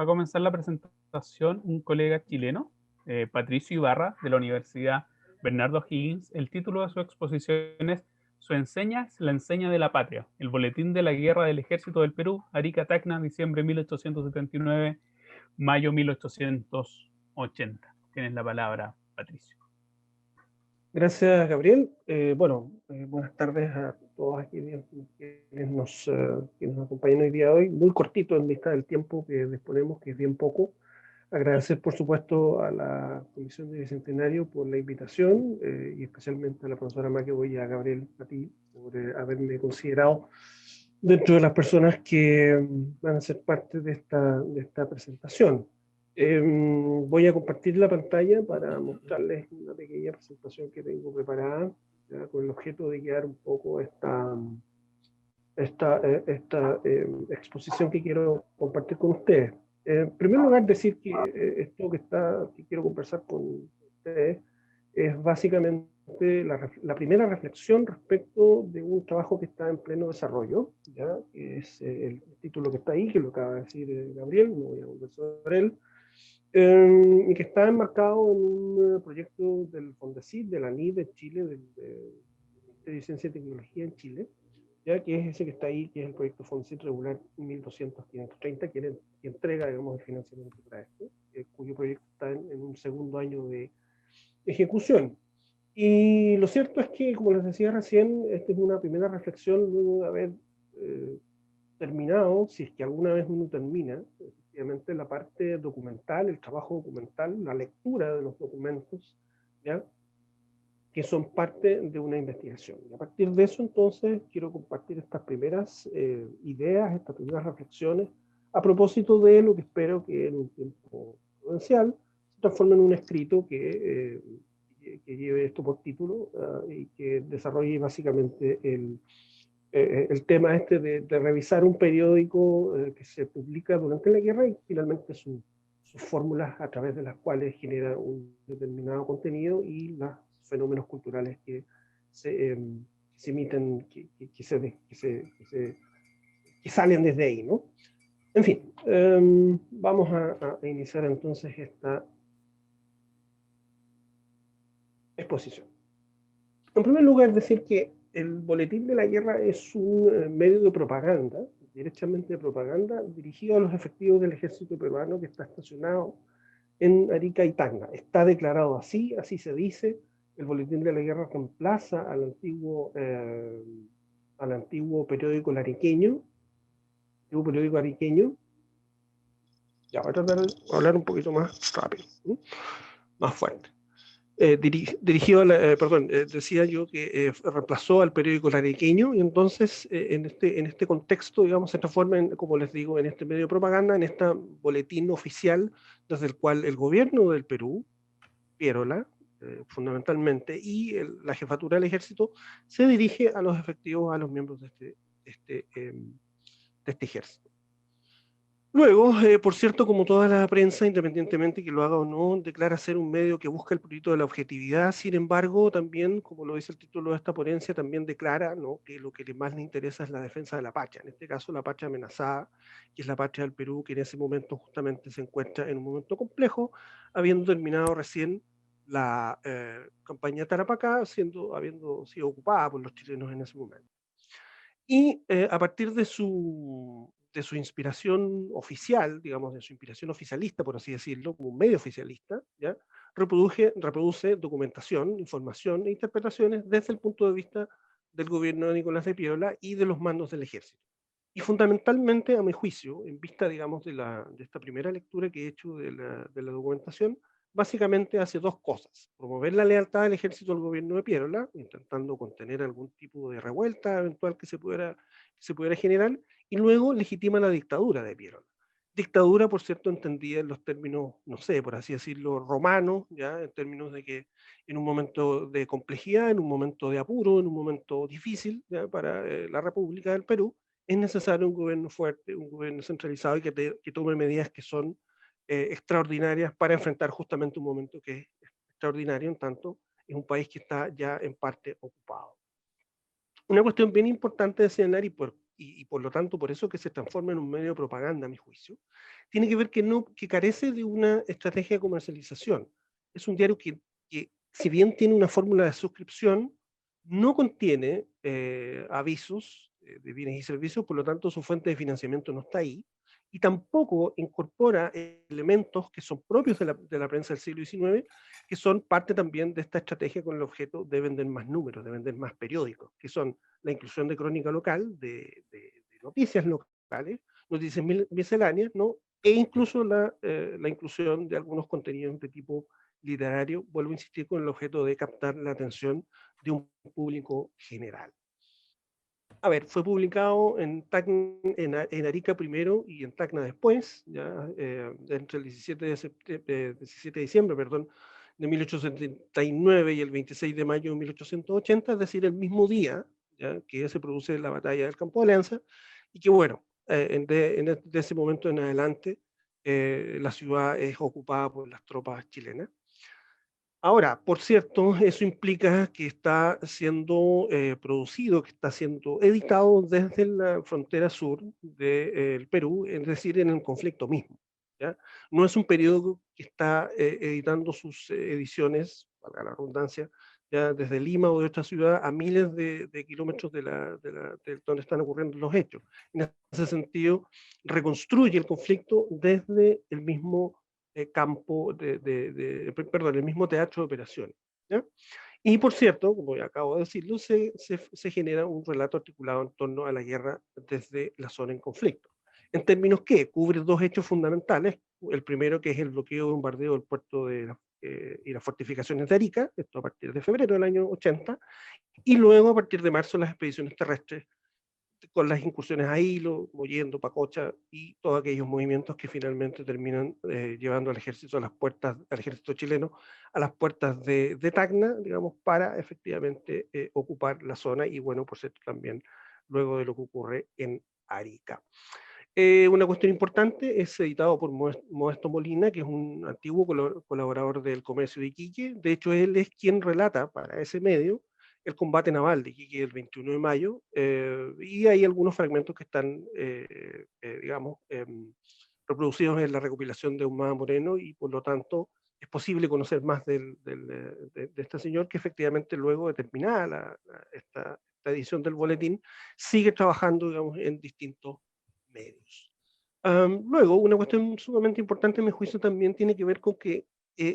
Va a comenzar la presentación un colega chileno, Patricio Ibarra, de la Universidad Bernardo Higgins. El título de su exposición es Su enseña es la enseña de la patria, el boletín de la guerra del ejército del Perú, Arica Tacna, diciembre 1879, mayo 1880. Tienes la palabra, Patricio. Gracias, Gabriel. Buenas tardes a todos aquí quienes nos acompañan hoy día hoy. Muy cortito en vista del tiempo que disponemos, que es bien poco. Agradecer, por supuesto, a la Comisión de Bicentenario por la invitación y especialmente a la profesora Maquebo y a Gabriel, a ti, por haberme considerado dentro de las personas que van a ser parte de esta presentación. Voy a compartir la pantalla para mostrarles una pequeña presentación que tengo preparada, ¿ya? Con el objeto de guiar un poco esta exposición que quiero compartir con ustedes. En primer lugar, decir que esto que quiero conversar con ustedes es básicamente la primera reflexión respecto de un trabajo que está en pleno desarrollo, ¿ya? Que es el título que está ahí, que lo acaba de decir Gabriel, no voy a volver sobre él, y que está enmarcado en un proyecto del FONDECYT, de la NID de Chile, del Ministerio de Ciencia y Tecnología en Chile, ya que es ese que está ahí, que es el proyecto FONDECYT regular 1200-530, que entrega, digamos, el financiamiento para esto, cuyo proyecto está en un segundo año de ejecución. Y lo cierto es que, como les decía recién, esta es una primera reflexión luego de haber terminado, si es que alguna vez uno termina, efectivamente, la parte documental, el trabajo documental, la lectura de los documentos, ¿ya? Que son parte de una investigación. Y a partir de eso, entonces, quiero compartir estas primeras ideas, estas primeras reflexiones, a propósito de lo que espero que en un tiempo prudencial se transforme en un escrito que lleve esto por título y que desarrolle básicamente el tema este de revisar un periódico que se publica durante la guerra y finalmente sus fórmulas a través de las cuales genera un determinado contenido y los fenómenos culturales que se emiten, que salen desde ahí, ¿no? En fin, vamos a iniciar entonces esta exposición. En primer lugar, decir que el boletín de la guerra es un medio de propaganda, directamente de propaganda, dirigido a los efectivos del ejército peruano que está estacionado en Arica y Tacna. Está declarado así, así se dice. El boletín de la guerra reemplaza al antiguo periódico ariqueño. Ya voy a tratar de hablar un poquito más rápido, ¿sí? Más fuerte. Decía yo que reemplazó al periódico Larequeño y entonces en este contexto, digamos, se transforma, como les digo, en este medio de propaganda, en este boletín oficial desde el cual el gobierno del Perú, Piérola, fundamentalmente, y la jefatura del ejército se dirige a los efectivos, a los miembros de este ejército. Luego, por cierto, como toda la prensa, independientemente que lo haga o no, declara ser un medio que busca el proyecto de la objetividad. Sin embargo, también, como lo dice el título de esta ponencia, también declara, ¿no?, que lo que más le interesa es la defensa de la patria. En este caso, la patria amenazada, que es la patria del Perú, que en ese momento justamente se encuentra en un momento complejo, habiendo terminado recién la campaña Tarapacá, habiendo sido ocupada por los chilenos en ese momento. Y a partir de su inspiración oficial, digamos, de su inspiración oficialista, por así decirlo, como un medio oficialista, ¿ya? Reproduce documentación, información e interpretaciones desde el punto de vista del gobierno de Nicolás de Piérola y de los mandos del ejército. Y fundamentalmente, a mi juicio, en vista, digamos, de esta primera lectura que he hecho de la documentación, básicamente hace dos cosas: promover la lealtad del ejército al gobierno de Piérola, intentando contener algún tipo de revuelta eventual que se pudiera generar, y luego legitima la dictadura de Piérola. Dictadura, por cierto, entendida en los términos, no sé, por así decirlo, romanos, ya, en términos de que en un momento de complejidad, en un momento de apuro, en un momento difícil, ya, para la República del Perú, es necesario un gobierno fuerte, un gobierno centralizado y que tome medidas que son extraordinarias para enfrentar justamente un momento que es extraordinario, en tanto es un país que está ya en parte ocupado. Una cuestión bien importante de señalar y por lo tanto por eso que se transforma en un medio de propaganda, a mi juicio, tiene que ver que carece de una estrategia de comercialización. Es un diario que si bien tiene una fórmula de suscripción, no contiene avisos de bienes y servicios, por lo tanto su fuente de financiamiento no está ahí, y tampoco incorpora elementos que son propios de la prensa del siglo XIX, que son parte también de esta estrategia con el objeto de vender más números, de vender más periódicos, que son la inclusión de crónica local, de noticias locales, noticias misceláneas, ¿no? E incluso la inclusión de algunos contenidos de tipo literario, vuelvo a insistir, con el objeto de captar la atención de un público general. A ver, fue publicado en Arica primero y en Tacna después, ya, entre el 17 de diciembre, perdón, de 1879 y el 26 de mayo de 1880, es decir, el mismo día, ya, que se produce la batalla del Campo de Alianza, y que bueno, de ese momento en adelante, la ciudad es ocupada por las tropas chilenas. Ahora, por cierto, eso implica que está siendo producido, que está siendo editado desde la frontera sur del Perú, es decir, en el conflicto mismo, ¿ya? No es un periódico que está editando sus ediciones, valga la redundancia, ya desde Lima o de otra ciudad a miles de kilómetros de donde están ocurriendo los hechos. En ese sentido, reconstruye el conflicto desde el mismo campo perdón, el mismo teatro de operaciones, ¿ya? Y por cierto, como ya acabo de decirlo, se genera un relato articulado en torno a la guerra desde la zona en conflicto. En términos que cubre dos hechos fundamentales. El primero, que es el bloqueo y bombardeo del puerto y las fortificaciones de Arica, esto a partir de febrero del año 80, y luego a partir de marzo las expediciones terrestres con las incursiones a Hilo, Mollendo, Pacocha y todos aquellos movimientos que finalmente terminan llevando al ejército a las puertas, al ejército chileno a las puertas de Tacna, digamos, para efectivamente ocupar la zona y bueno, por cierto, también luego de lo que ocurre en Arica. Una cuestión importante, es editado por Modesto Molina, que es un antiguo colaborador del comercio de Iquique. De hecho, él es quien relata para ese medio el combate naval de Iquique el 21 de mayo, y hay algunos fragmentos que están, digamos, reproducidos en la recopilación de Humada Moreno, y por lo tanto es posible conocer más de este señor, que efectivamente luego de terminada esta edición del boletín, sigue trabajando, digamos, en distintos medios. Luego, una cuestión sumamente importante, en mi juicio, también tiene que ver con que,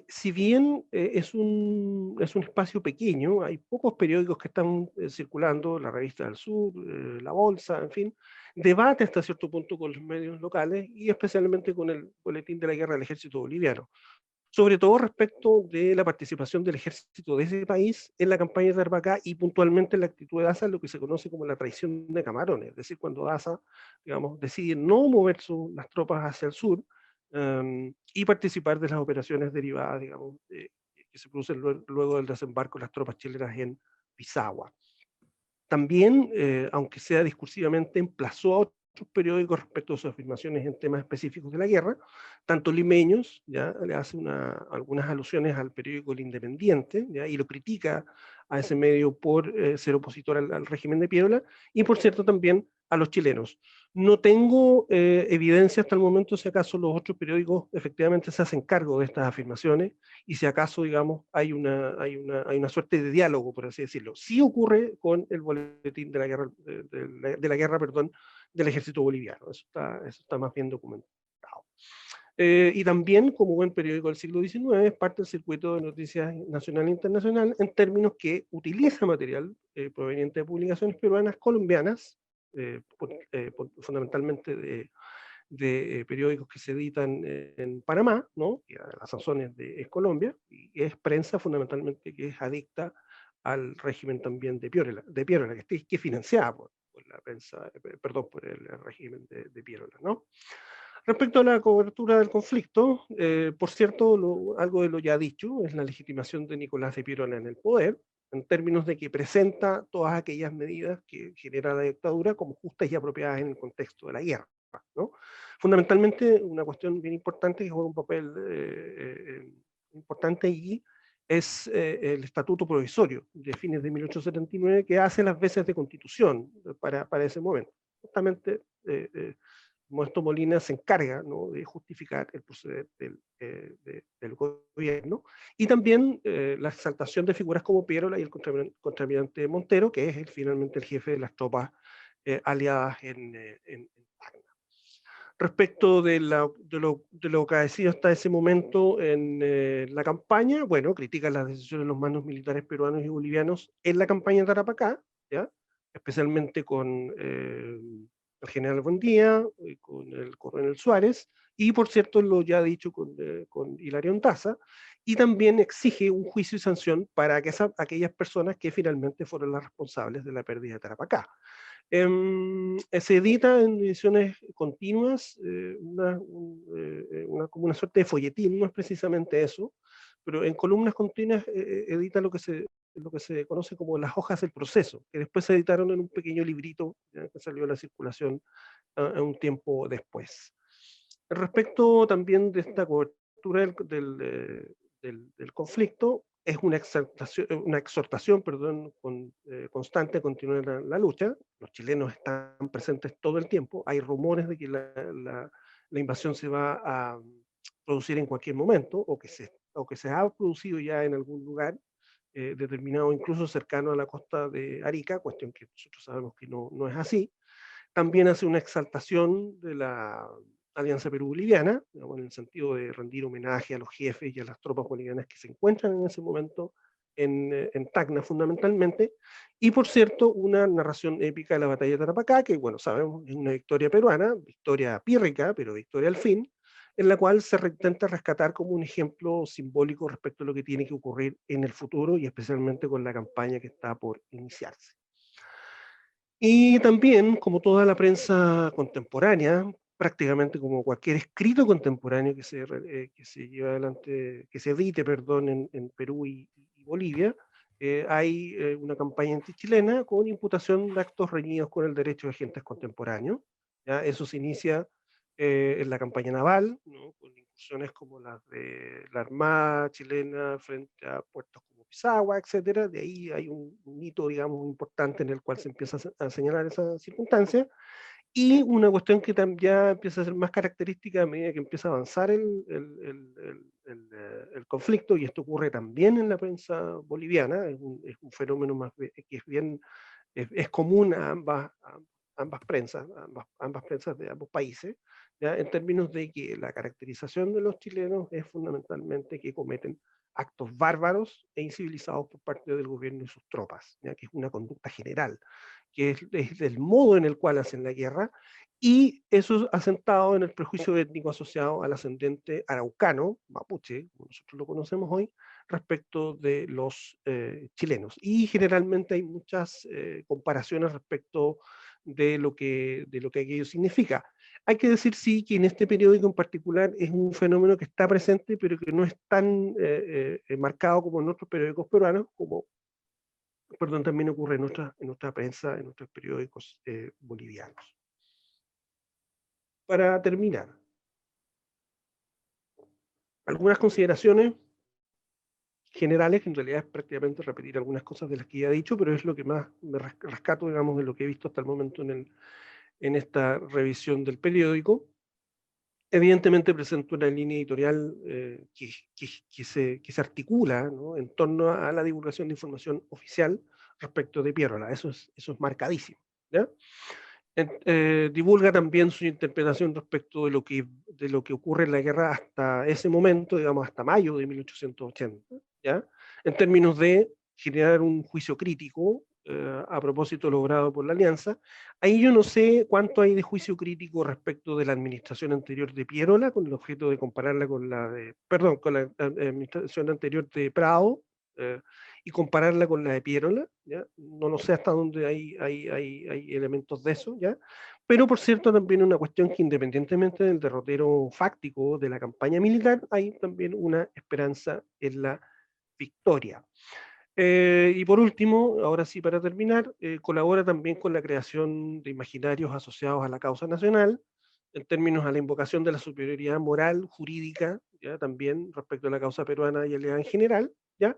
si bien es un espacio pequeño, hay pocos periódicos que están circulando, la Revista del Sur, La Bolsa, en fin, debate hasta cierto punto con los medios locales y especialmente con el Boletín de la Guerra del Ejército Boliviano, sobre todo respecto de la participación del ejército de ese país en la campaña de Tarapacá y puntualmente en la actitud de Daza, en lo que se conoce como la traición de Camarones, es decir, cuando Daza, digamos, decide no mover las tropas hacia el sur, y participar de las operaciones derivadas, digamos, que se producen luego del desembarco de las tropas chilenas en Pisagua. También, aunque sea discursivamente, emplazó a otros periódicos respecto a sus afirmaciones en temas específicos de la guerra, tanto limeños, ya le hace algunas alusiones al periódico El Independiente, ¿ya? Y lo critica a ese medio por ser opositor al régimen de Piérola, y por cierto también a los chilenos. No tengo evidencia hasta el momento si acaso los otros periódicos efectivamente se hacen cargo de estas afirmaciones, y si acaso, digamos, hay una suerte de diálogo, por así decirlo. Sí ocurre con el boletín de la guerra, perdón, del ejército boliviano. Eso está más bien documentado. Y también, como buen periódico del siglo XIX, es parte del circuito de noticias nacional e internacional, en términos que utiliza material proveniente de publicaciones peruanas, colombianas, fundamentalmente de periódicos que se editan en Panamá, ¿no? Y a las razones es Colombia, y es prensa fundamentalmente que es adicta al régimen también de Piérola, que es financiada por la prensa, perdón, por el régimen de Piérola, ¿no? Respecto a la cobertura del conflicto, por cierto, algo de lo ya dicho es la legitimación de Nicolás de Piérola en el poder, en términos de que presenta todas aquellas medidas que genera la dictadura como justas y apropiadas en el contexto de la guerra, ¿no? Fundamentalmente, una cuestión bien importante que juega un papel importante allí es el estatuto provisorio de fines de 1879 que hace las veces de constitución para ese momento. Justamente Modesto Molina se encarga, ¿no?, de justificar el proceder del gobierno, y también la exaltación de figuras como Piérola y el contraalmirante Montero, que es finalmente el jefe de las tropas aliadas en Tacna. Respecto de lo acaecido hasta ese momento en la campaña, bueno, critica las decisiones de los mandos militares peruanos y bolivianos en la campaña de Tarapacá, ¿ya?, especialmente con el general Buendía, con el coronel Suárez, y por cierto, lo ya dicho con Hilario Ontaza, y también exige un juicio y sanción para aquellas personas que finalmente fueron las responsables de la pérdida de Tarapacá. Se edita en ediciones continuas, como una suerte de folletín, no es precisamente eso, pero en columnas continuas edita lo que se conoce como las hojas del proceso, que después se editaron en un pequeño librito, ¿ya?, que salió a la circulación un tiempo después. Respecto también de esta cobertura del conflicto, es una exhortación, perdón, constante a continuar la lucha. Los chilenos están presentes todo el tiempo. Hay rumores de que la invasión se va a producir en cualquier momento, o que se ha producido ya en algún lugar determinado, incluso cercano a la costa de Arica, cuestión que nosotros sabemos que no es así. También hace una exaltación de la Alianza Perú-Boliviana, digamos, en el sentido de rendir homenaje a los jefes y a las tropas bolivianas que se encuentran en ese momento en Tacna fundamentalmente, y por cierto, una narración épica de la batalla de Tarapacá, que bueno, sabemos es una victoria peruana, victoria pírrica, pero victoria al fin, en la cual se intenta rescatar como un ejemplo simbólico respecto a lo que tiene que ocurrir en el futuro y especialmente con la campaña que está por iniciarse. Y también, como toda la prensa contemporánea, prácticamente como cualquier escrito contemporáneo que se lleva adelante, que se edite, perdón, en Perú y Bolivia, hay una campaña antichilena con imputación de actos reñidos con el derecho de agentes contemporáneos. ¿Ya? Eso se inicia en la campaña naval, ¿no?, con incursiones como las de la Armada chilena frente a puertos como Pisagua, etcétera. De ahí hay un hito, digamos, importante en el cual se empieza a señalar esa circunstancia. Y una cuestión que ya empieza a ser más característica a medida que empieza a avanzar el conflicto, y esto ocurre también en la prensa boliviana, es un fenómeno que es bien, es común a ambas prensas, ambas prensas de ambos países, ¿ya?, en términos de que la caracterización de los chilenos es fundamentalmente que cometen actos bárbaros e incivilizados por parte del gobierno y sus tropas, ¿ya?, que es una conducta general, que es del modo en el cual hacen la guerra, y eso asentado en el prejuicio étnico asociado al ascendente araucano, mapuche, como nosotros lo conocemos hoy, respecto de los chilenos. Y generalmente hay muchas comparaciones respecto de lo que aquello significa. Hay que decir, sí, que en este periódico en particular es un fenómeno que está presente, pero que no es tan marcado como en otros periódicos peruanos, como, perdón, también ocurre en nuestra prensa, en nuestros periódicos bolivianos. Para terminar, algunas consideraciones generales, que en realidad es prácticamente repetir algunas cosas de las que ya he dicho, pero es lo que más me rescato, digamos, de lo que he visto hasta el momento en esta revisión del periódico. Evidentemente presenta una línea editorial que se articula, ¿no?, en torno a la divulgación de información oficial respecto de Piérola. Eso es marcadísimo, ¿ya? Divulga también su interpretación respecto de lo que ocurre en la guerra hasta ese momento, digamos, hasta mayo de 1880, ¿ya?, en términos de generar un juicio crítico a propósito logrado por la Alianza. Ahí yo no sé cuánto hay de juicio crítico respecto de la administración anterior de Piérola, con el objeto de compararla con con la administración anterior de Prado, eh, y compararla con la de Piérola, ¿ya? No lo sé hasta dónde hay elementos de eso, ¿ya? Pero por cierto, también una cuestión que independientemente del derrotero fáctico de la campaña militar, hay también una esperanza en la victoria. Y por último, ahora sí para terminar, colabora también con la creación de imaginarios asociados a la causa nacional, en términos a la invocación de la superioridad moral, jurídica, ¿ya?, también respecto a la causa peruana y aliada en general, ¿ya?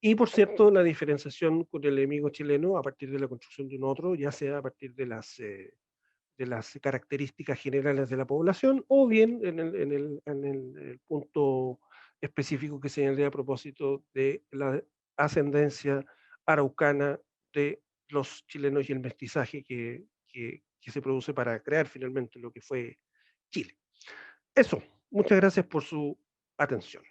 Y por cierto, la diferenciación con el enemigo chileno a partir de la construcción de un otro, ya sea a partir de las características generales de la población, o bien el punto específico que señalé a propósito de la ascendencia araucana de los chilenos y el mestizaje que se produce para crear finalmente lo que fue Chile. Eso, muchas gracias por su atención.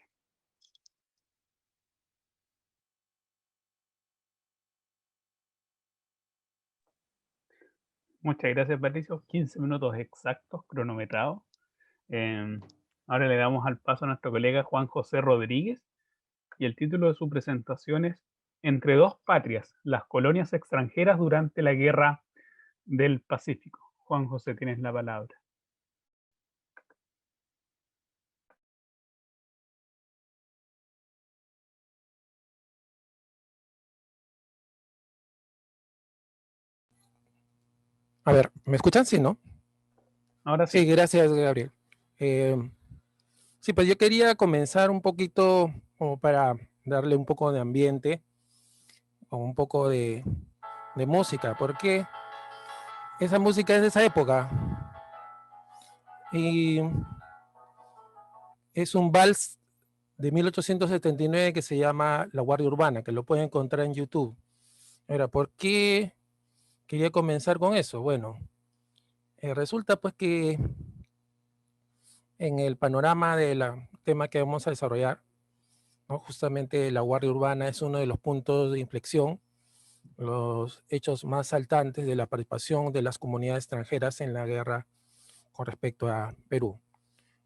Muchas gracias, Patricio. 15 minutos exactos, cronometrados. Ahora le damos al paso a nuestro colega Juan José Rodríguez y el título de su presentación es Entre dos patrias, las colonias extranjeras durante la Guerra del Pacífico. Juan José, tienes la palabra. A ver, ¿me escuchan? Sí, ¿no? Ahora sí. Sí, gracias, Gabriel. Sí, pues yo quería comenzar un poquito como para darle un poco de ambiente o un poco de música, porque esa música es de esa época y es un vals de 1879 que se llama La Guardia Urbana, que lo pueden encontrar en YouTube. Ahora, ¿por qué quería comenzar con eso? Bueno, resulta pues que en el panorama del tema que vamos a desarrollar, ¿no? Justamente la Guardia Urbana es uno de los puntos de inflexión, los hechos más saltantes de la participación de las comunidades extranjeras en la guerra con respecto a Perú,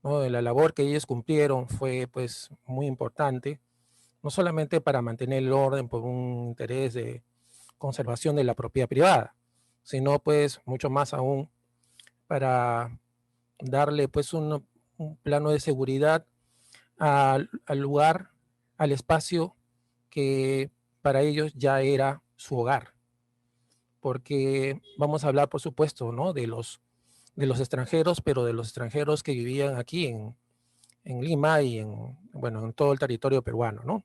¿no? La labor que ellos cumplieron fue pues muy importante, no solamente para mantener el orden por un interés de conservación de la propiedad privada, sino pues mucho más aún para darle pues un plano de seguridad al lugar, al espacio que para ellos ya era su hogar. Porque vamos a hablar, por supuesto, ¿no? de los extranjeros, pero de los extranjeros que vivían aquí en Lima y bueno, en todo el territorio peruano, ¿no?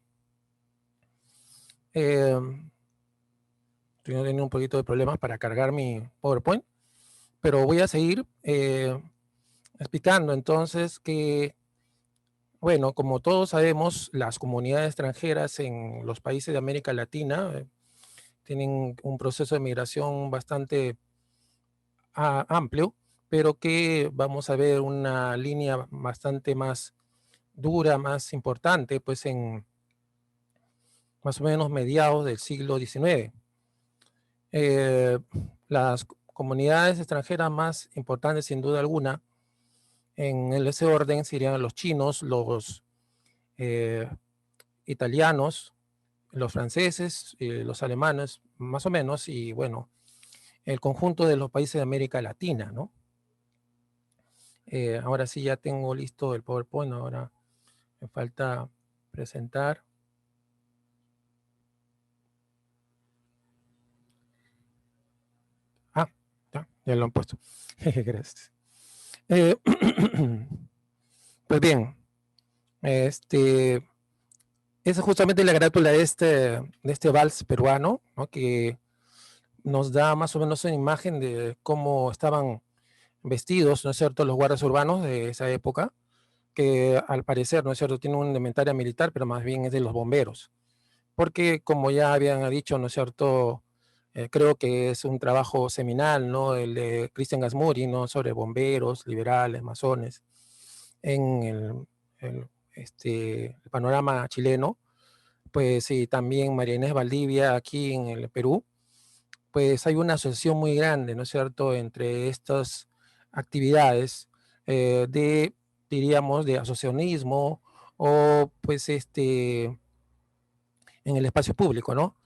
Estoy teniendo un poquito de problemas para cargar mi PowerPoint, pero voy a seguir explicando entonces que, bueno, como todos sabemos, las comunidades extranjeras en los países de América Latina tienen un proceso de migración bastante amplio, pero que vamos a ver una línea bastante más dura, más importante, pues en más o menos mediados del siglo XIX. Las comunidades extranjeras más importantes, sin duda alguna, en ese orden serían los chinos, los italianos, los franceses, los alemanes, más o menos, y bueno, el conjunto de los países de América Latina, ¿no? Ahora sí ya tengo listo el PowerPoint, ahora me falta presentar. Ah, ya lo han puesto. Gracias. Pues bien, esa es justamente la carátula de este vals peruano, ¿no? Que nos da más o menos una imagen de cómo estaban vestidos, ¿no es cierto?, los guardias urbanos de esa época, que al parecer, ¿no es cierto?, tiene una indumentaria militar, pero más bien es de los bomberos. Porque, como ya habían dicho, ¿no es cierto?, creo que es un trabajo seminal, ¿no?, el de Cristian Gasmuri, ¿no?, sobre bomberos, liberales, masones, en el panorama chileno. Pues y también María Inés Valdivia aquí en el Perú, pues hay una asociación muy grande, ¿no es cierto?, entre estas actividades diríamos, de asociacionismo o pues en el espacio público, ¿no?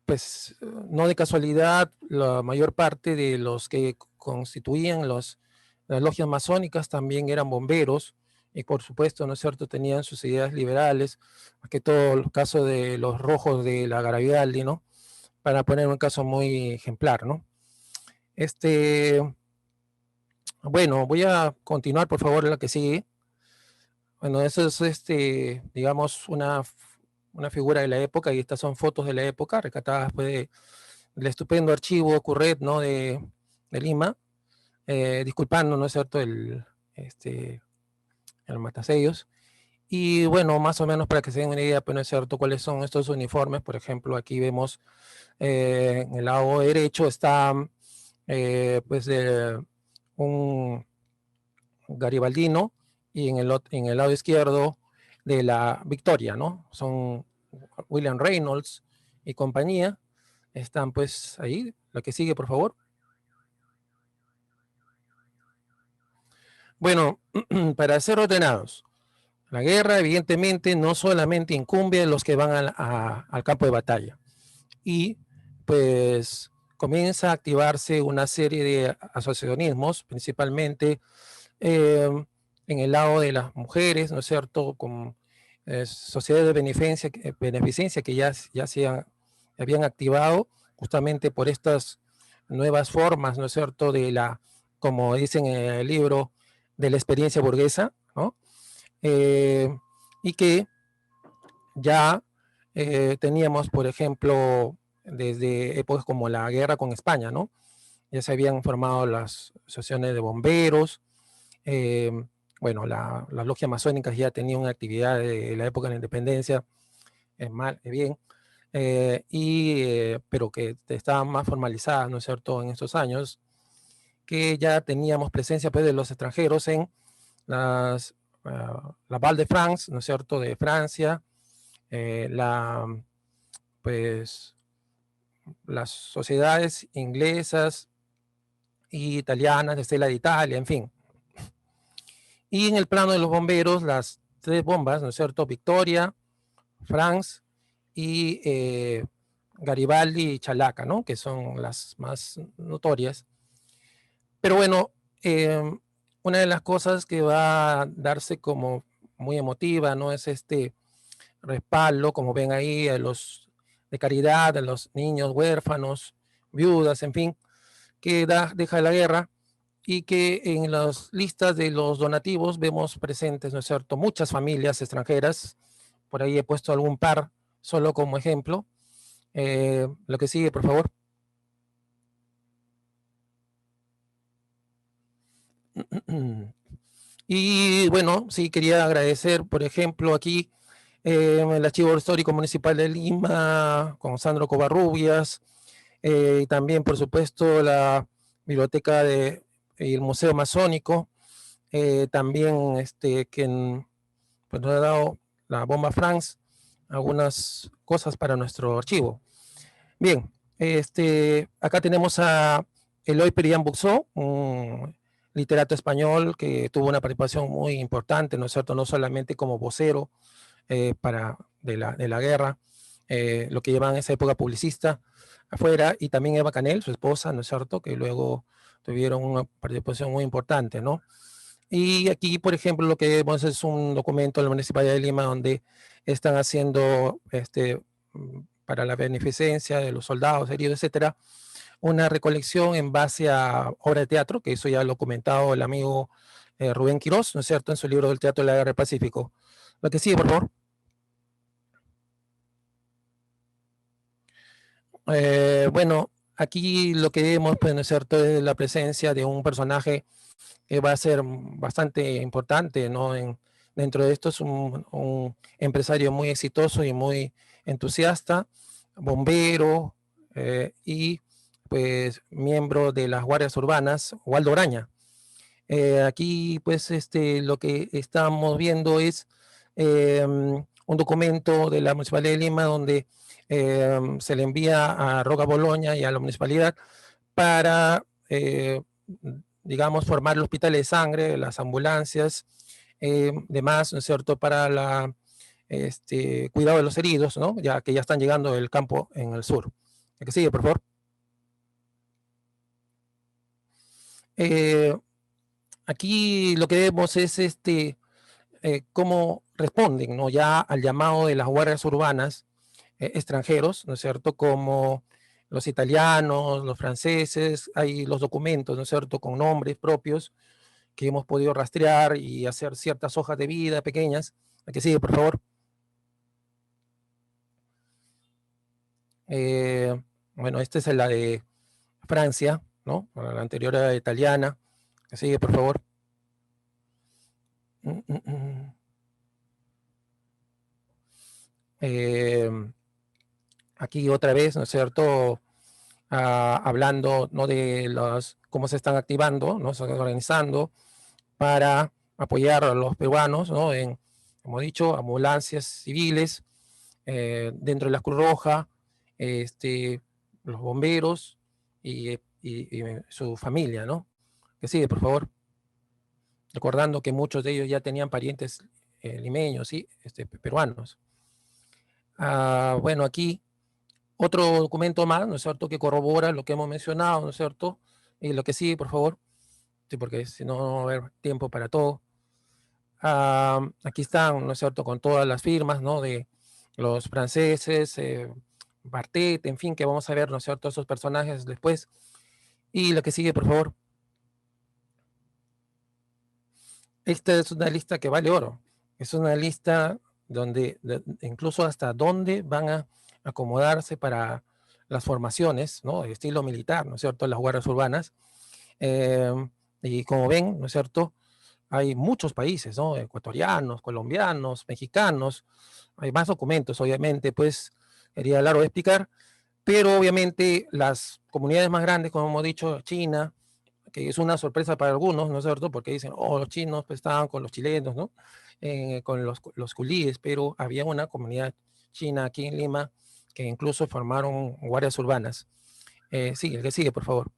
Pues no de casualidad, la mayor parte de los que constituían las logias masónicas también eran bomberos y por supuesto, ¿no es cierto?, tenían sus ideas liberales, más que todo el caso de los rojos de la Garavialdi, ¿no? Para poner un caso muy ejemplar, ¿no? Bueno, voy a continuar, por favor, la que sigue. Bueno, eso es, digamos, una figura de la época, y estas son fotos de la época, rescatadas pues, del estupendo archivo Curret, ¿no? de Lima, disculpando, ¿no es cierto?, el matasellos. Y bueno, más o menos para que se den una idea, pues no es cierto, cuáles son estos uniformes. Por ejemplo, aquí vemos en el lado derecho está pues un garibaldino, y en el lado izquierdo de la Victoria, ¿no? Son William Reynolds y compañía. Están pues ahí. Lo que sigue, por favor. Bueno, para ser ordenados, la guerra evidentemente no solamente incumbe a los que van al campo de batalla, y pues comienza a activarse una serie de asociacionismos, principalmente en el lado de las mujeres, ¿no es cierto?, con sociedades de beneficencia que ya habían activado justamente por estas nuevas formas, ¿no es cierto?, como dicen en el libro, de la experiencia burguesa, ¿no? Y que ya teníamos, por ejemplo, desde épocas como la guerra con España, ¿no? Ya se habían formado las asociaciones de bomberos. Bueno, las logias masónicas ya tenían una actividad de la época de la independencia, bien, pero que estaban más formalizadas, ¿no es cierto?, en estos años, que ya teníamos presencia pues, de los extranjeros en la Val de France, ¿no es cierto?, de Francia, pues, las sociedades inglesas y italianas, de Stella de Italia, en fin. Y en el plano de los bomberos, las tres bombas, ¿no es cierto?, Victoria, France y Garibaldi y Chalaca, ¿no?, que son las más notorias. Pero bueno, una de las cosas que va a darse como muy emotiva, ¿no?, es este respaldo, como ven ahí, a los de caridad, a los niños huérfanos, viudas, en fin, que deja la guerra, y que en las listas de los donativos vemos presentes, ¿no es cierto?, muchas familias extranjeras. Por ahí he puesto algún par solo como ejemplo. Lo que sigue, por favor. Y bueno, sí, quería agradecer, por ejemplo, aquí el Archivo Histórico Municipal de Lima, con Sandro Covarrubias, y también, por supuesto, la biblioteca y el Museo Masónico, también quien pues, nos ha dado la bomba France, algunas cosas para nuestro archivo. Bien, acá tenemos a Eloy Perián Buxó, un literato español que tuvo una participación muy importante, ¿no es cierto?, no solamente como vocero de la guerra, lo que llevan en esa época publicista afuera, y también Eva Canel, su esposa, ¿no es cierto?, que luego tuvieron una participación muy importante, ¿no? Y aquí, por ejemplo, lo que vemos es un documento de la Municipalidad de Lima donde están haciendo, para la beneficencia de los soldados heridos, etcétera, una recolección en base a obra de teatro, que eso ya lo ha comentado el amigo Rubén Quirós, ¿no es cierto?, en su libro del Teatro de la Guerra del Pacífico. Lo que sigue, por favor. Bueno, aquí lo que vemos, pues, ¿no es cierto?, es la presencia de un personaje que va a ser bastante importante, ¿no? Dentro de esto es un empresario muy exitoso y muy entusiasta, bombero, y pues miembro de las Guardias Urbanas, Waldo Oraña. Aquí pues lo que estamos viendo es un documento de la Municipalidad de Lima donde se le envía a Roca Boloña y a la municipalidad para digamos, formar el hospital de sangre, las ambulancias, demás, ¿no es cierto?, para cuidado de los heridos, ¿no?, ya que ya están llegando del campo en el sur. El que sigue, por favor. Aquí lo que vemos es cómo responden, ¿no?, ya al llamado de las guardias urbanas extranjeros, ¿no es cierto?, como los italianos, los franceses. Hay los documentos, ¿no es cierto?, con nombres propios que hemos podido rastrear y hacer ciertas hojas de vida pequeñas. La que sigue, por favor. Bueno, esta es la de Francia, ¿no? La anterior era italiana. La que sigue, por favor. Aquí otra vez, ¿no es cierto? Hablando, ¿no?, de cómo se están activando, ¿no? Se están organizando para apoyar a los peruanos, ¿no? En, como he dicho, ambulancias civiles, dentro de la Cruz Roja, los bomberos y su familia, ¿no? Que sigue, por favor. Recordando que muchos de ellos ya tenían parientes limeños, ¿sí? Peruanos. Bueno, aquí otro documento más, ¿no es cierto?, que corrobora lo que hemos mencionado, ¿no es cierto? Y lo que sigue, por favor. Sí, porque si no, no va a haber tiempo para todo. Aquí están, ¿no es cierto?, con todas las firmas, ¿no?, de los franceses, Bartet, en fin, que vamos a ver, ¿no es cierto?, esos personajes después. Y lo que sigue, por favor. Esta es una lista que vale oro. Es una lista donde incluso hasta dónde van a acomodarse para las formaciones, ¿no?, de estilo militar, ¿no es cierto?, las guardias urbanas. Y como ven, ¿no es cierto?, hay muchos países, ¿no?, ecuatorianos, colombianos, mexicanos. Hay más documentos, obviamente, pues sería largo de explicar, pero obviamente las comunidades más grandes, como hemos dicho, China, que es una sorpresa para algunos, ¿no es cierto?, porque dicen, oh, los chinos pues, estaban con los chilenos, ¿no?, con los culíes, pero había una comunidad china aquí en Lima que incluso formaron guardias urbanas. Sí, el que sigue, por favor.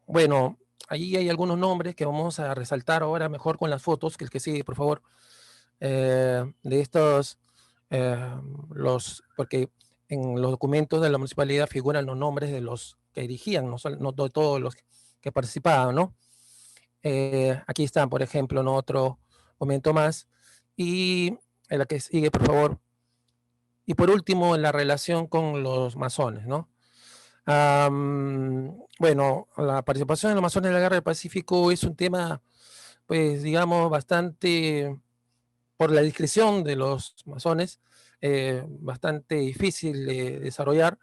Bueno, ahí hay algunos nombres que vamos a resaltar ahora mejor con las fotos, que el que sigue, por favor, de estos, porque en los documentos de la municipalidad figuran los nombres de los que dirigían, no de todos los que participaban, ¿no? Aquí están, por ejemplo, en otro momento más. Y en la que sigue, por favor. Y por último, en la relación con los masones, ¿no? Bueno, la participación de los masones en la Guerra del Pacífico es un tema, pues, digamos, bastante, por la discreción de los masones, bastante difícil de desarrollar,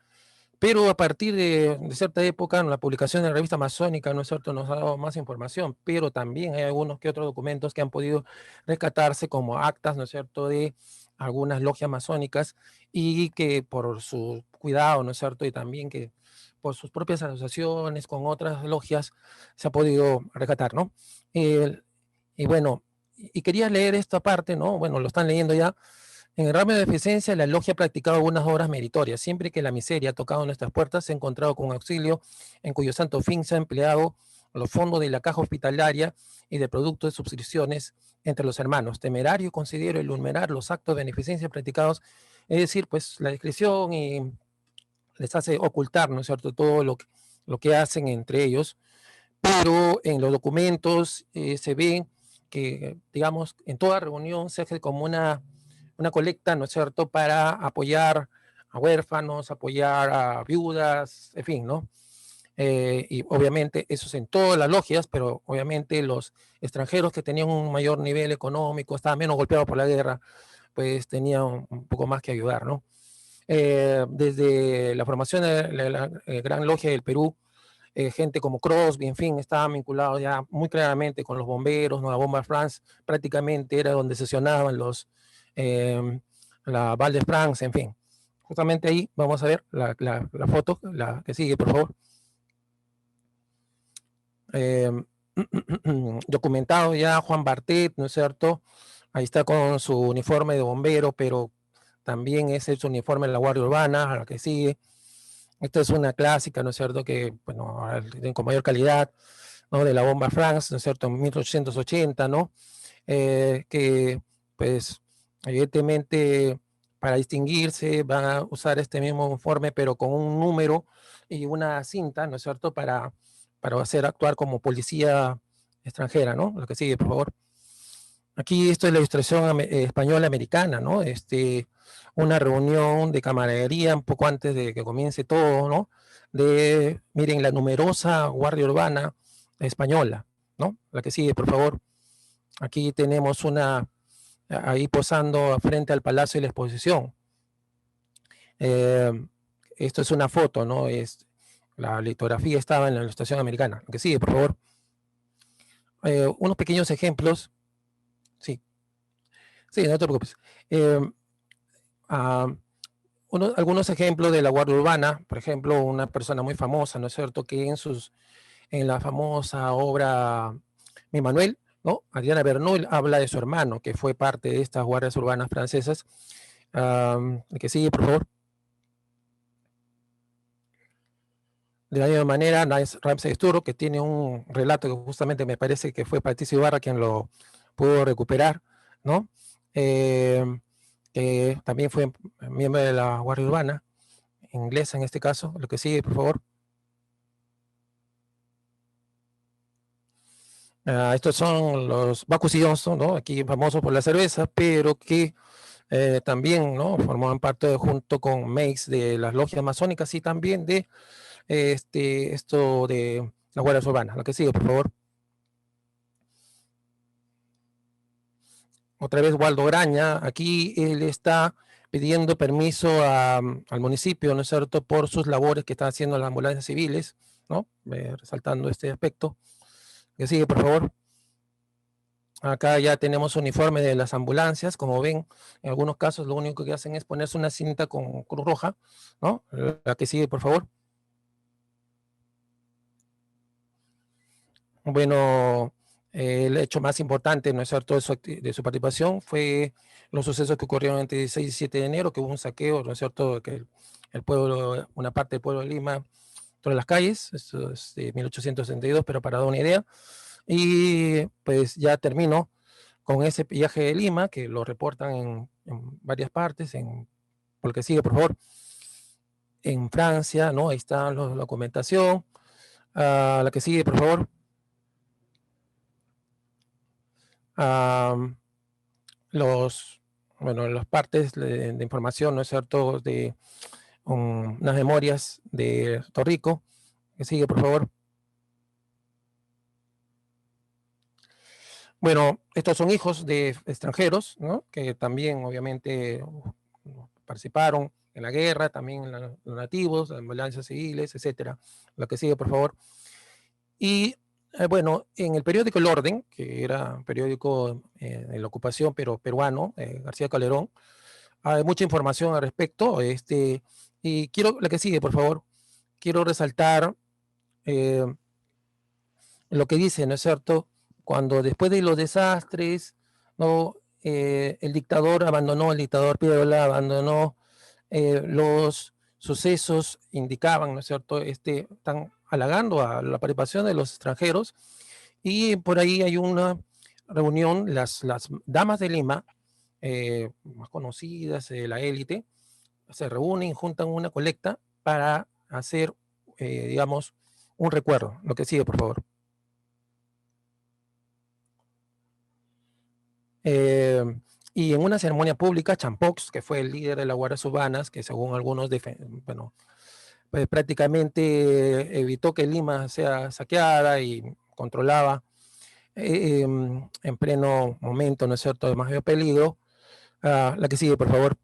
pero a partir de cierta época, en la publicación de la revista masónica, ¿no es cierto?, nos ha dado más información, pero también hay algunos que otros documentos que han podido rescatarse como actas, ¿no es cierto?, de algunas logias masónicas y que por su cuidado, ¿no es cierto?, y también que por sus propias asociaciones con otras logias se ha podido rescatar, ¿no? Y bueno, y quería leer esta parte, ¿no? Bueno, lo están leyendo ya. En el ramo de eficiencia, la logia ha practicado algunas obras meritorias. Siempre que la miseria ha tocado nuestras puertas, se ha encontrado con auxilio en cuyo santo fin se ha empleado los fondos de la caja hospitalaria y de productos de suscripciones entre los hermanos. Temerario considero enumerar los actos de beneficencia practicados, es decir, pues la discreción y les hace ocultar, ¿no es cierto?, todo lo que hacen entre ellos, pero en los documentos se ve que, digamos, en toda reunión se hace como una colecta, ¿no es cierto?, para apoyar a huérfanos, apoyar a viudas, en fin, ¿no? Y obviamente eso es en todas las logias, pero obviamente los extranjeros que tenían un mayor nivel económico, estaban menos golpeados por la guerra, pues tenían un poco más que ayudar, ¿no? Desde la formación de la Gran Logia del Perú, gente como Crosby, en fin, estaban vinculados ya muy claramente con los bomberos, ¿no? La Bomba France prácticamente era donde sesionaban la Val de France, en fin. Justamente ahí vamos a ver la foto, la que sigue, por favor. Documentado ya Juan Bartet, ¿no es cierto? Ahí está con su uniforme de bombero, pero también es su uniforme de la Guardia Urbana, a la que sigue. Esta es una clásica, ¿no es cierto?, que, bueno, con mayor calidad, ¿no?, de la Bomba France, ¿no es cierto?, en 1880, ¿no? Que, pues, evidentemente, para distinguirse van a usar este mismo uniforme, pero con un número y una cinta, ¿no es cierto?, para hacer actuar como policía extranjera, ¿no? Lo que sigue, por favor. Aquí esto es la ilustración española americana, ¿no? Una reunión de camaradería un poco antes de que comience todo, ¿no? Miren, la numerosa guardia urbana española, ¿no? La que sigue, por favor. Aquí tenemos una, ahí posando frente al Palacio de la Exposición. Esto es una foto, ¿no? La litografía estaba en la estación americana. La que sigue, por favor. Unos pequeños ejemplos. Sí, sí, no te preocupes. Algunos ejemplos de la Guardia Urbana, por ejemplo, una persona muy famosa, ¿no es cierto?, que en la famosa obra Mi Manuel, ¿no? Adriana Bernoulli habla de su hermano, que fue parte de estas guardias urbanas francesas. El que sigue, por favor. De la misma manera, Ramsey Sturro, que tiene un relato que justamente me parece que fue Patricio Ibarra quien lo pudo recuperar, ¿no? Que también fue miembro de la Guardia Urbana, inglesa en este caso. Lo que sigue, por favor. Estos son los Bacchus y Johnson, ¿no? Aquí famosos por la cerveza, pero que también, ¿no? Formaban parte junto con Meix de las logias masónicas y también de esto de las guardias urbanas. Lo que sigue, por favor. Otra vez Waldo Graña. Aquí él está pidiendo permiso al municipio, ¿no es cierto?, por sus labores que están haciendo las ambulancias civiles, ¿no? Resaltando este aspecto. Que sigue, por favor. Acá ya tenemos uniforme de las ambulancias. Como ven, en algunos casos lo único que hacen es ponerse una cinta con cruz roja, ¿no? La que sigue, por favor. Bueno, el hecho más importante, ¿no es cierto?, de su participación fue los sucesos que ocurrieron entre 16 y 7 de enero, que hubo un saqueo, ¿no es cierto?, que el pueblo, una parte del pueblo de Lima, todas las calles. Esto es de 1862, pero para dar una idea. Y pues ya terminó con ese viaje de Lima, que lo reportan en varias partes, por el que sigue, por favor, en Francia, ¿no? Ahí está la documentación. La que sigue, por favor. Las partes de información, ¿no es cierto?, de unas memorias de Torrico. Que sigue, por favor. Bueno, estos son hijos de extranjeros, ¿no?, que también obviamente participaron en la guerra, también los nativos, las ambulancias civiles, etcétera. Lo que sigue, por favor. Y bueno, en el periódico El Orden, que era un periódico de la ocupación, pero peruano, García Calderón, hay mucha información al respecto. Y quiero, la que sigue, por favor. Quiero resaltar lo que dice, ¿no es cierto?, cuando después de los desastres, ¿no?, el dictador Piedra abandonó los sucesos, indicaban, ¿no es cierto?, están halagando a la participación de los extranjeros, y por ahí hay una reunión, las damas de Lima, más conocidas, la élite, se reúnen, juntan una colecta para hacer, digamos, un recuerdo. Lo que sigue, por favor. Y en una ceremonia pública, Champox, que fue el líder de las guardias urbanas, que según algunos, bueno, pues prácticamente evitó que Lima sea saqueada y controlaba en pleno momento, ¿no es cierto?, de mayor peligro. La que sigue, por favor.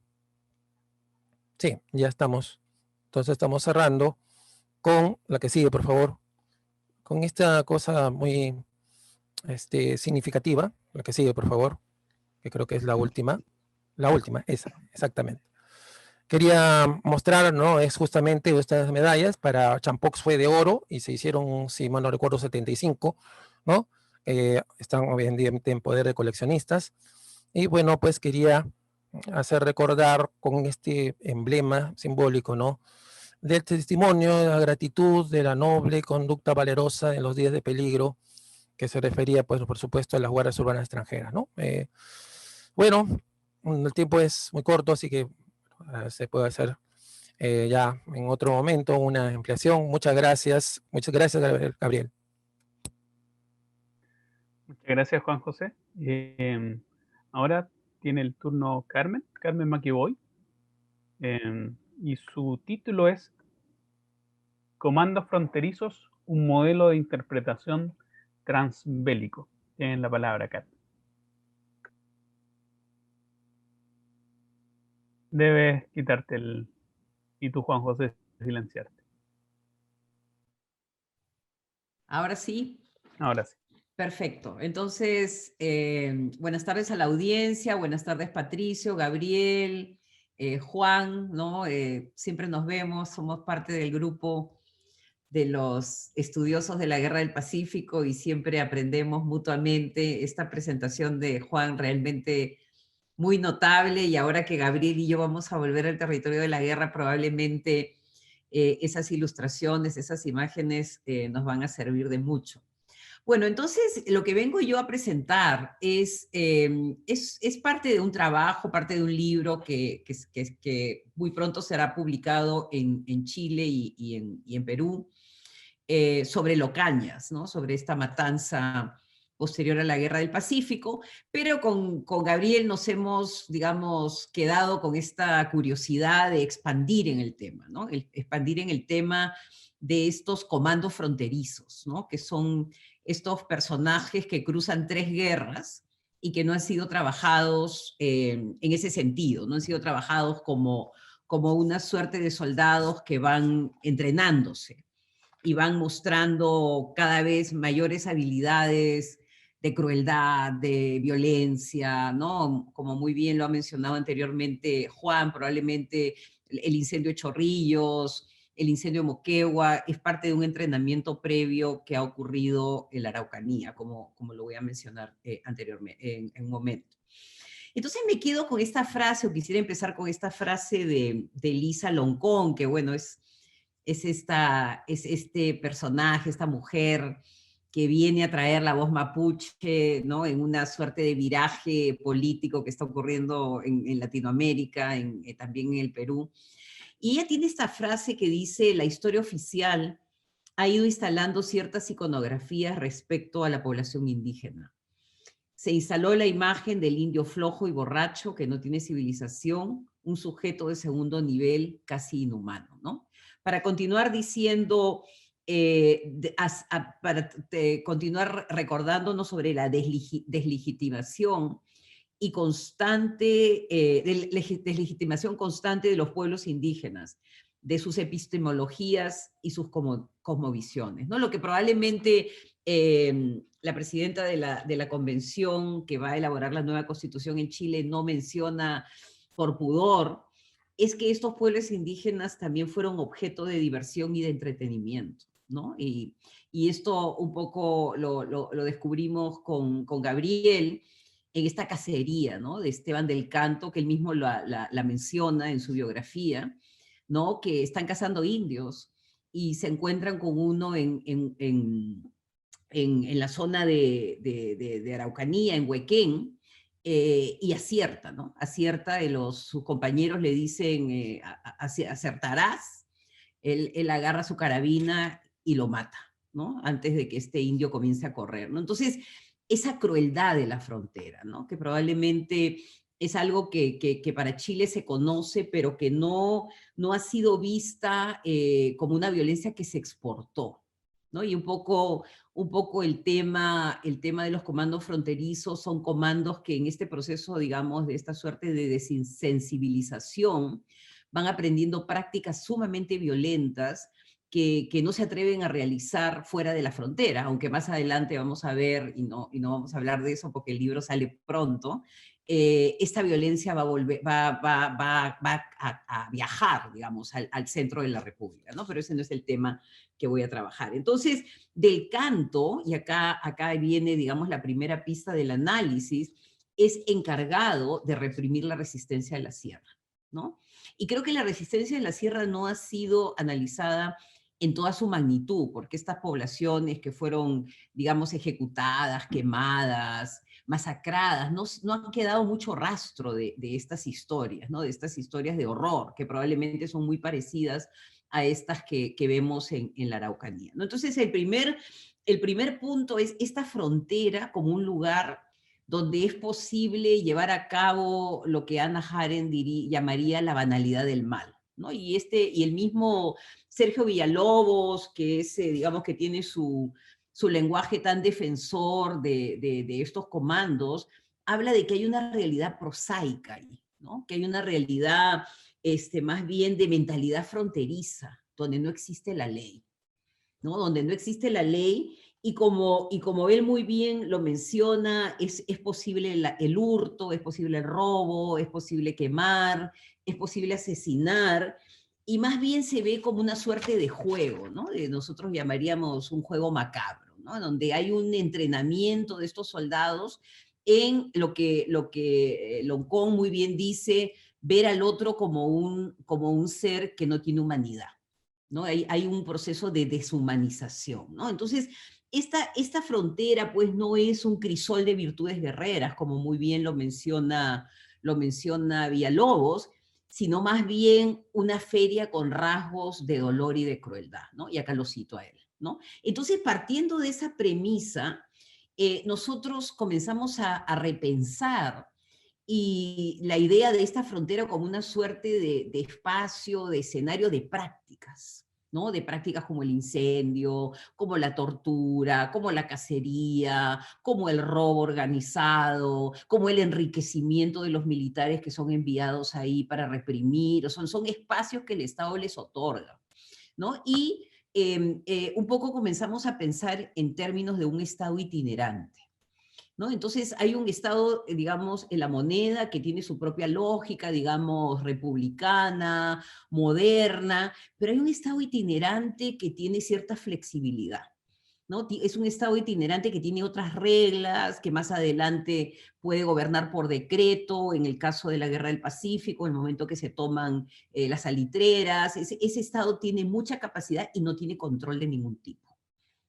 Sí, ya estamos. Entonces estamos cerrando con la que sigue, por favor. Con esta cosa muy significativa. La que sigue, por favor. Que creo que es la última. La última, esa, exactamente. Quería mostrar, ¿no?, es justamente estas medallas. Para Champox fue de oro y se hicieron, si mal no recuerdo, 75, ¿no? Están obviamente en poder de coleccionistas. Y bueno, pues quería hacer recordar con este emblema simbólico, ¿no?, del testimonio, de la gratitud, de la noble conducta valerosa en los días de peligro, que se refería, pues, por supuesto, a las guardias urbanas extranjeras, ¿no? Bueno, el tiempo es muy corto, así que se puede hacer ya en otro momento una ampliación. Muchas gracias, Gabriel. Muchas gracias, Juan José. Ahora tiene el turno Carmen McEvoy, y su título es Comandos Fronterizos, un modelo de interpretación transbélico. Tienen la palabra, Kat. Debes quitarte el... Y tú, Juan José, silenciarte. Ahora sí. Ahora sí. Perfecto. Entonces, buenas tardes a la audiencia, buenas tardes Patricio, Gabriel, Juan, ¿no? Siempre nos vemos, somos parte del grupo de los estudiosos de la Guerra del Pacífico y siempre aprendemos mutuamente. Esta presentación de Juan realmente muy notable, y ahora que Gabriel y yo vamos a volver al territorio de la guerra, probablemente esas ilustraciones, esas imágenes nos van a servir de mucho. Bueno, entonces lo que vengo yo a presentar es parte de un trabajo, parte de un libro que muy pronto será publicado en Chile y en Perú, sobre Locañas, ¿no? Sobre esta matanza posterior a la Guerra del Pacífico, pero con Gabriel nos hemos, digamos, quedado con esta curiosidad de expandir en el tema, ¿no? Expandir en el tema de estos comandos fronterizos, ¿no? Que son estos personajes que cruzan 3 guerras y que no han sido trabajados en ese sentido, no han sido trabajados como una suerte de soldados que van entrenándose y van mostrando cada vez mayores habilidades de crueldad, de violencia, ¿no? Como muy bien lo ha mencionado anteriormente Juan, probablemente el incendio de Chorrillos, el incendio de Moquegua, es parte de un entrenamiento previo que ha ocurrido en la Araucanía, como lo voy a mencionar anteriormente, en un momento. Entonces me quedo con esta frase, o quisiera empezar con esta frase de Elisa Loncón, que bueno, es este personaje, esta mujer que viene a traer la voz mapuche, ¿no? En una suerte de viraje político que está ocurriendo en Latinoamérica, también en el Perú. Y ella tiene esta frase que dice: la historia oficial ha ido instalando ciertas iconografías respecto a la población indígena. Se instaló la imagen del indio flojo y borracho que no tiene civilización, un sujeto de segundo nivel casi inhumano, ¿no? Para continuar diciendo, para continuar recordándonos sobre la deslegitimación y constante, deslegitimación constante de los pueblos indígenas, de sus epistemologías y sus cosmovisiones, ¿no? Lo que probablemente la presidenta de la convención que va a elaborar la nueva constitución en Chile no menciona por pudor, es que estos pueblos indígenas también fueron objeto de diversión y de entretenimiento, ¿no? Y esto un poco lo descubrimos con Gabriel en esta cacería, ¿no? De Esteban del Canto, que él mismo la menciona en su biografía, ¿no? Que están cazando indios y se encuentran con uno en la zona de Araucanía, en Huequén, y acierta, ¿no? Acierta, sus compañeros le dicen, acertarás, él agarra su carabina y lo mata, ¿no? Antes de que este indio comience a correr, ¿no? Entonces, esa crueldad de la frontera, ¿no? Que probablemente es algo que para Chile se conoce, pero que no ha sido vista como una violencia que se exportó, ¿no? Y un poco el tema de los comandos fronterizos son comandos que en este proceso, digamos, de esta suerte de desensibilización, van aprendiendo prácticas sumamente violentas que no se atreven a realizar fuera de la frontera, aunque más adelante vamos a ver, y no vamos a hablar de eso porque el libro sale pronto, esta violencia va a viajar, digamos, al centro de la República, ¿no? Pero ese no es el tema que voy a trabajar. Entonces, del Canto, y acá viene, digamos, la primera pista del análisis, es encargado de reprimir la resistencia de la sierra, ¿no? Y creo que la resistencia de la sierra no ha sido analizada en toda su magnitud, porque estas poblaciones que fueron, digamos, ejecutadas, quemadas, masacradas, no han quedado mucho rastro de estas historias, ¿no? De estas historias de horror, que probablemente son muy parecidas a estas que vemos en la Araucanía, ¿no? Entonces, el primer punto es esta frontera como un lugar donde es posible llevar a cabo lo que Hannah Arendt llamaría la banalidad del mal, ¿no? Y el mismo Sergio Villalobos, que es, digamos, que tiene su su lenguaje tan defensor de estos comandos, habla de que hay una realidad prosaica ahí, ¿no? Que hay una realidad más bien de mentalidad fronteriza, donde no existe la ley, ¿no? Donde no existe la ley y como él muy bien lo menciona, es posible el hurto, es posible el robo, es posible quemar, es posible asesinar, y más bien se ve como una suerte de juego, ¿no? Nosotros llamaríamos un juego macabro, ¿no? Donde hay un entrenamiento de estos soldados en lo que Loncón muy bien dice, ver al otro como un ser que no tiene humanidad, ¿no? Hay un proceso de deshumanización, ¿no? Entonces, esta frontera, pues, no es un crisol de virtudes guerreras, como muy bien lo menciona Villalobos, sino más bien una feria con rasgos de dolor y de crueldad, ¿no? Y acá lo cito a él, ¿no? Entonces, partiendo de esa premisa, nosotros comenzamos a repensar y la idea de esta frontera como una suerte de espacio, de escenario de prácticas, ¿no? De prácticas como el incendio, como la tortura, como la cacería, como el robo organizado, como el enriquecimiento de los militares que son enviados ahí para reprimir, son espacios que el Estado les otorga, ¿no? Y un poco comenzamos a pensar en términos de un Estado itinerante, ¿no? Entonces hay un Estado, digamos, en la moneda que tiene su propia lógica, digamos, republicana, moderna, pero hay un Estado itinerante que tiene cierta flexibilidad, ¿no? Es un Estado itinerante que tiene otras reglas, que más adelante puede gobernar por decreto, en el caso de la Guerra del Pacífico, en el momento que se toman las salitreras, ese Estado tiene mucha capacidad y no tiene control de ningún tipo.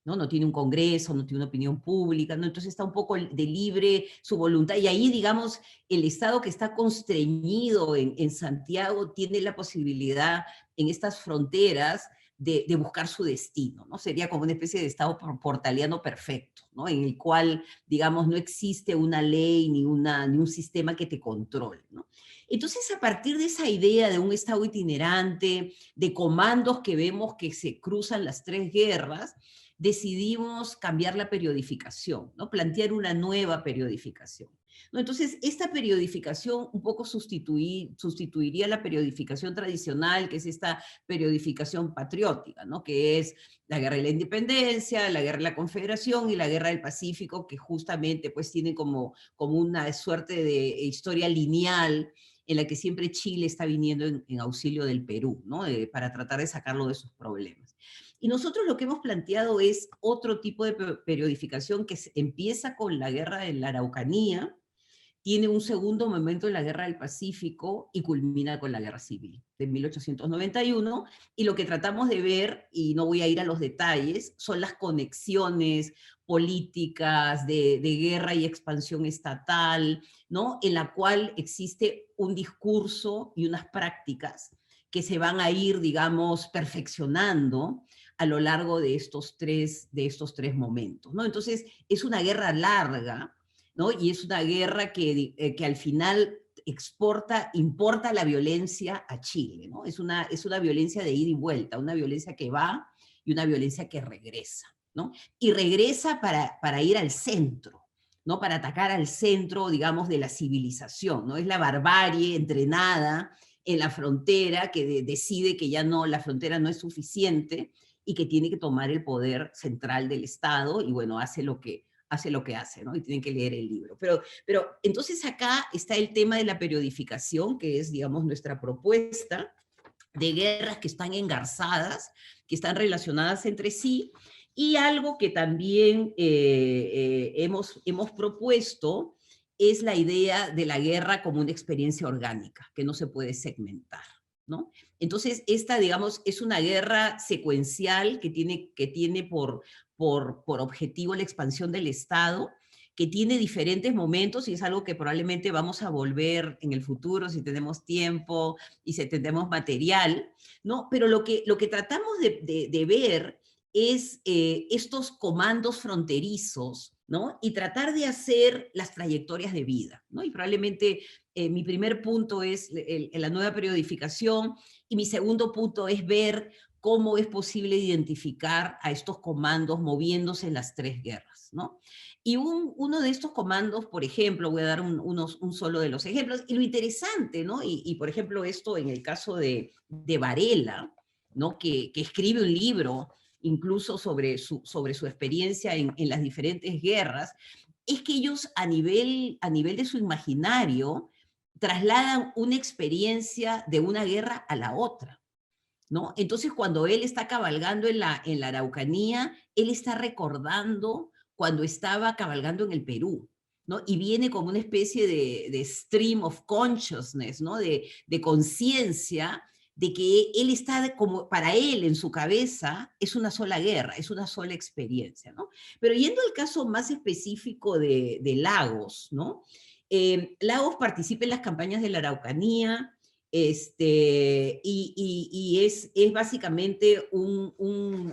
¿No? No tiene un congreso, no tiene una opinión pública, ¿no? Entonces está un poco de libre su voluntad. Y ahí, digamos, el Estado que está constreñido en Santiago tiene la posibilidad en estas fronteras de buscar su destino, ¿no? Sería como una especie de Estado portaliano perfecto, ¿no? En el cual, digamos, no existe una ley ni un sistema que te controle, ¿no? Entonces, a partir de esa idea de un Estado itinerante, de comandos que vemos que se cruzan las tres guerras, decidimos cambiar la periodificación, ¿no? Plantear una nueva periodificación, ¿no? Entonces, esta periodificación un poco sustituiría la periodificación tradicional, que es esta periodificación patriótica, ¿no? Que es la Guerra de la Independencia, la Guerra de la Confederación y la Guerra del Pacífico, que justamente pues tienen como una suerte de historia lineal en la que siempre Chile está viniendo en auxilio del Perú, ¿no? Para tratar de sacarlo de sus problemas. Y nosotros lo que hemos planteado es otro tipo de periodificación que empieza con la Guerra de la Araucanía, tiene un segundo momento en la Guerra del Pacífico y culmina con la Guerra Civil de 1891. Y lo que tratamos de ver, y no voy a ir a los detalles, son las conexiones políticas de guerra y expansión estatal, ¿no? En la cual existe un discurso y unas prácticas que se van a ir, digamos, perfeccionando a lo largo de estos tres momentos, ¿no? Entonces, es una guerra larga, ¿no? Y es una guerra que al final importa la violencia a Chile, ¿no? Es una violencia de ida y vuelta, una violencia que va y una violencia que regresa, ¿no? Y regresa para ir al centro, ¿no? Para atacar al centro, digamos, de la civilización, ¿no? Es la barbarie entrenada en la frontera que decide que ya no, la frontera no es suficiente y que tiene que tomar el poder central del Estado y bueno, hace lo que hace, ¿no? Y tienen que leer el libro. Pero entonces acá está el tema de la periodificación, que es, digamos, nuestra propuesta de guerras que están engarzadas, que están relacionadas entre sí, y algo que también hemos propuesto es la idea de la guerra como una experiencia orgánica, que no se puede segmentar, ¿no? Entonces, esta, digamos, es una guerra secuencial que tiene por objetivo la expansión del Estado, que tiene diferentes momentos y es algo que probablemente vamos a volver en el futuro si tenemos tiempo y si tenemos material, ¿no? Pero lo que tratamos de ver es estos comandos fronterizos ¿no? Y tratar de hacer las trayectorias de vida, ¿no? Y probablemente mi primer punto es la nueva periodificación, y mi segundo punto es ver cómo es posible identificar a estos comandos moviéndose en las tres guerras, ¿no? Y uno de estos comandos, por ejemplo, voy a dar un solo de los ejemplos, y lo interesante, ¿no? Y por ejemplo, esto en el caso de Varela, ¿no? Que escribe un libro incluso sobre su experiencia en las diferentes guerras, es que ellos a nivel de su imaginario trasladan una experiencia de una guerra a la otra, ¿no? Entonces, cuando él está cabalgando en la Araucanía, él está recordando cuando estaba cabalgando en el Perú, ¿no? Y viene como una especie de stream of consciousness, ¿no? De conciencia, de que él está como, para él, en su cabeza, es una sola guerra, es una sola experiencia, ¿no? Pero yendo al caso más específico de Lagos, ¿no? Lagos participa en las campañas de la Araucanía, y es básicamente un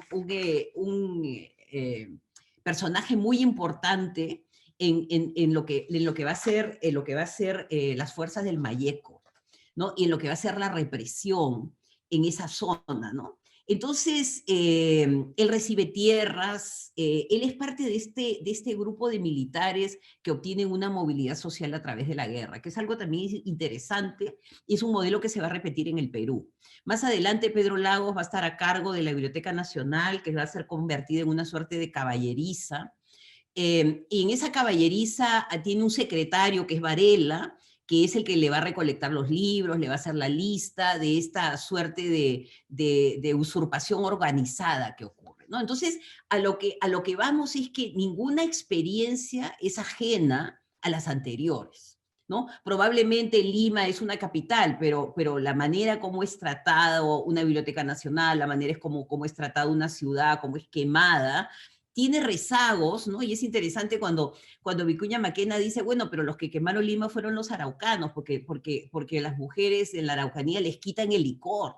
personaje muy importante en lo que va a ser, las fuerzas del Mayeco, ¿no? Y en lo que va a ser la represión en esa zona, ¿no? Entonces, él recibe tierras, él es parte de este grupo de militares que obtienen una movilidad social a través de la guerra, que es algo también interesante, y es un modelo que se va a repetir en el Perú. Más adelante, Pedro Lagos va a estar a cargo de la Biblioteca Nacional, que va a ser convertida en una suerte de caballeriza, y en esa caballeriza tiene un secretario que es Varela, que es el que le va a recolectar los libros, le va a hacer la lista de esta suerte de usurpación organizada que ocurre, ¿no? Entonces, a lo que vamos es que ninguna experiencia es ajena a las anteriores, ¿no? Probablemente Lima es una capital, pero la manera como es tratado una biblioteca nacional, la manera es como es tratada una ciudad, cómo es quemada, tiene rezagos, ¿no? Y es interesante cuando Vicuña Maquena dice, bueno, pero los que quemaron Lima fueron los araucanos, porque las mujeres en la Araucanía les quitan el licor,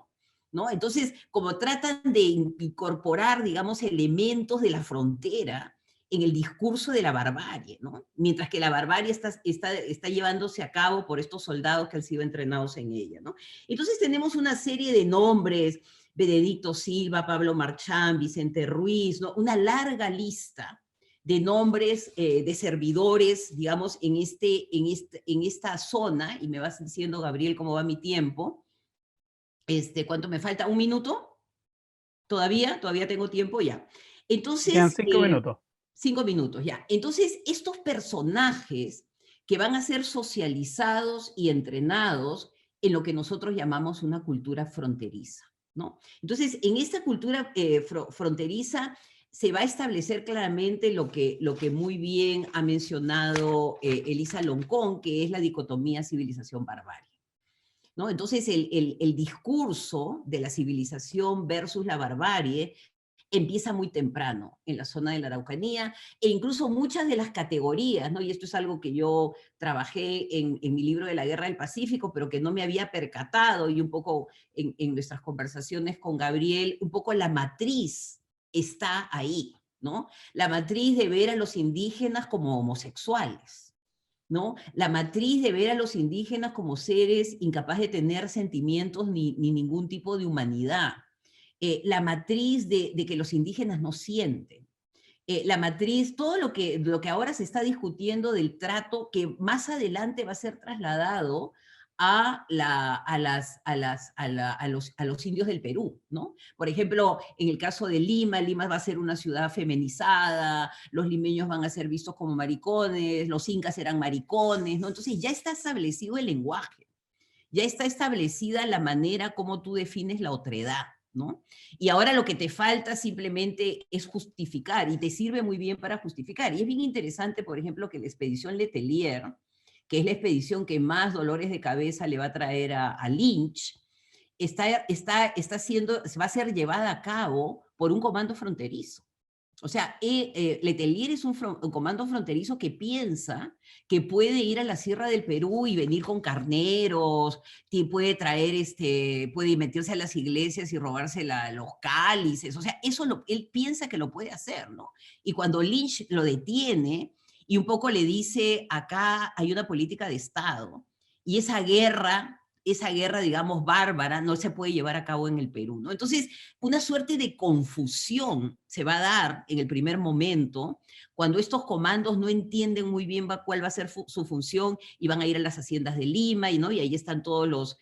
¿no? Entonces, como tratan de incorporar, digamos, elementos de la frontera en el discurso de la barbarie, ¿no? Mientras que la barbarie está llevándose a cabo por estos soldados que han sido entrenados en ella, ¿no? Entonces tenemos una serie de nombres, Benedicto Silva, Pablo Marchán, Vicente Ruiz, ¿no? Una larga lista de nombres de servidores, digamos, en esta zona, y me vas diciendo, Gabriel, cómo va mi tiempo. ¿Cuánto me falta? ¿Un minuto? ¿Todavía tengo tiempo? Ya. Entonces... Quedan 5 minutos. 5 minutos, ya. Entonces, estos personajes que van a ser socializados y entrenados en lo que nosotros llamamos una cultura fronteriza, ¿no? Entonces, en esta cultura fronteriza se va a establecer claramente lo que muy bien ha mencionado Elisa Loncón, que es la dicotomía civilización-barbarie, ¿no? Entonces, el discurso de la civilización versus la barbarie empieza muy temprano en la zona de la Araucanía, e incluso muchas de las categorías, ¿no? Y esto es algo que yo trabajé en mi libro de la Guerra del Pacífico, pero que no me había percatado, y un poco en nuestras conversaciones con Gabriel, un poco la matriz está ahí, ¿no? La matriz de ver a los indígenas como homosexuales, ¿no? La matriz de ver a los indígenas como seres incapaces de tener sentimientos ni ningún tipo de humanidad. La matriz de que los indígenas no sienten, la matriz, todo lo que ahora se está discutiendo del trato que más adelante va a ser trasladado a los indios del Perú, ¿no? Por ejemplo, en el caso de Lima, Lima va a ser una ciudad feminizada, los limeños van a ser vistos como maricones, los incas eran maricones, ¿no? Entonces ya está establecido el lenguaje, ya está establecida la manera como tú defines la otredad, ¿no? Y ahora lo que te falta simplemente es justificar, y te sirve muy bien para justificar. Y es bien interesante, por ejemplo, que la expedición Letelier, que es la expedición que más dolores de cabeza le va a traer a Lynch, va a ser llevada a cabo por un comando fronterizo, O sea, Letelier es un comando fronterizo que piensa que puede ir a la Sierra del Perú y venir con carneros, que puede traer, puede meterse a las iglesias y robarse los cálices. O sea, él piensa que lo puede hacer, ¿no? Y cuando Lynch lo detiene y un poco le dice, acá hay una política de Estado y esa guerra, digamos, bárbara, no se puede llevar a cabo en el Perú, ¿no? Entonces, una suerte de confusión se va a dar en el primer momento, cuando estos comandos no entienden muy bien cuál va a ser su función y van a ir a las haciendas de Lima, ¿no? Y ahí están todos los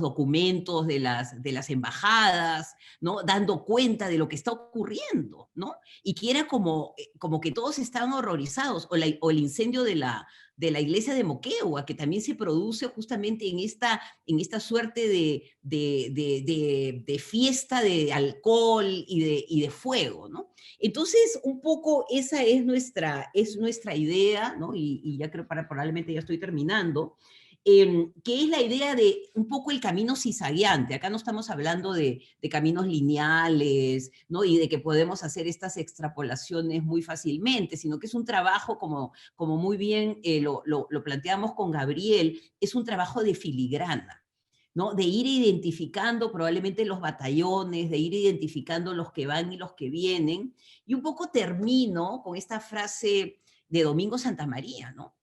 documentos de las embajadas, ¿no? Dando cuenta de lo que está ocurriendo, ¿no? Y que era como que todos estaban horrorizados, o el incendio de la iglesia de Moquegua, que también se produce justamente en esta suerte de fiesta de alcohol y de fuego, ¿no? Entonces, un poco esa es nuestra idea, ¿no? Y ya creo, probablemente ya estoy terminando, que es la idea de un poco el camino cizagueante. Acá no estamos hablando de caminos lineales, ¿no? Y de que podemos hacer estas extrapolaciones muy fácilmente, sino que es un trabajo, como muy bien lo planteamos con Gabriel, es un trabajo de filigrana, ¿no? De ir identificando probablemente los batallones, de ir identificando los que van y los que vienen. Y un poco termino con esta frase de Domingo Santamaría, ¿no?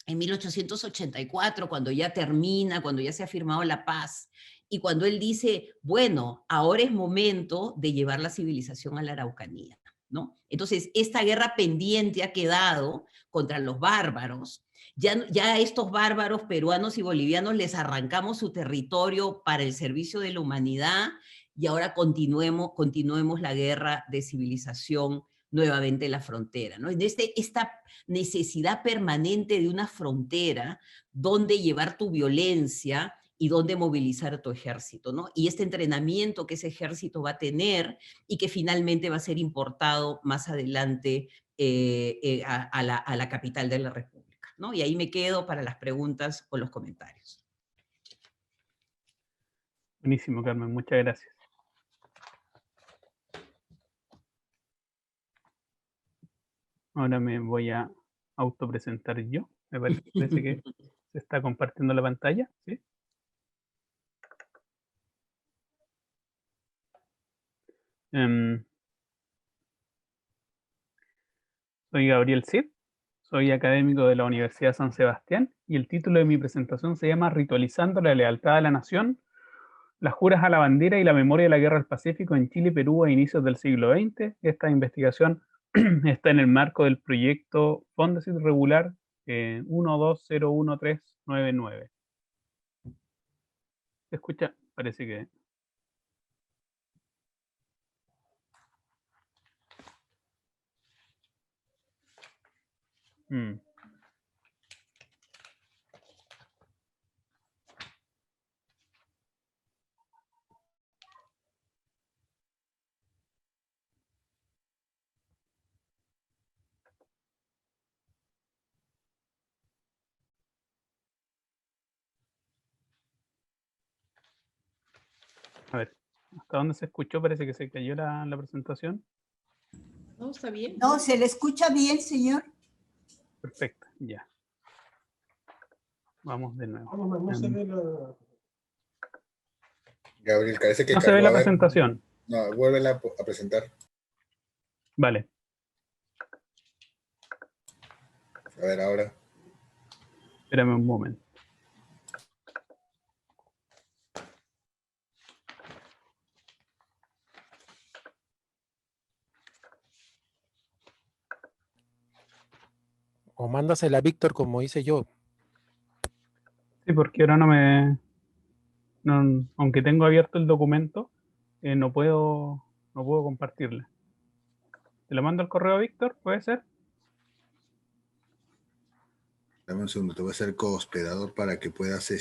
En 1884, cuando ya termina, cuando ya se ha firmado la paz, y cuando él dice, bueno, ahora es momento de llevar la civilización a la Araucanía, ¿no? Entonces, esta guerra pendiente ha quedado contra los bárbaros. Ya a estos bárbaros peruanos y bolivianos les arrancamos su territorio para el servicio de la humanidad, y ahora continuemos la guerra de civilización nuevamente en la frontera, ¿no? Esta necesidad permanente de una frontera donde llevar tu violencia y donde movilizar a tu ejército, ¿no? Y este entrenamiento que ese ejército va a tener y que finalmente va a ser importado más adelante a la capital de la República, ¿no? Y ahí me quedo para las preguntas o los comentarios. Buenísimo, Carmen, muchas gracias. Ahora me voy a autopresentar yo. Me parece que se está compartiendo la pantalla, ¿sí? Soy Gabriel Cid, soy académico de la Universidad de San Sebastián y el título de mi presentación se llama Ritualizando la lealtad a la nación, las juras a la bandera y la memoria de la guerra del Pacífico en Chile y Perú a inicios del siglo XX. Esta investigación está en el marco del proyecto Fondesit Regular 12011399. ¿Se escucha? Parece que... A ver, ¿hasta dónde se escuchó? Parece que se cayó la presentación. No, está bien. No, se le escucha bien, señor. Perfecto, ya. Vamos de nuevo. No se ve la... Gabriel, parece que no se ve la presentación. No, vuélvela a presentar. Vale. A ver, ahora. Espérame un momento. O mándasela a Víctor como hice yo. Sí, porque ahora aunque tengo abierto el documento, no puedo compartirla. ¿Te lo mando al correo, Víctor? ¿Puede ser? Dame un segundo, te voy a hacer cohospedador para que puedas A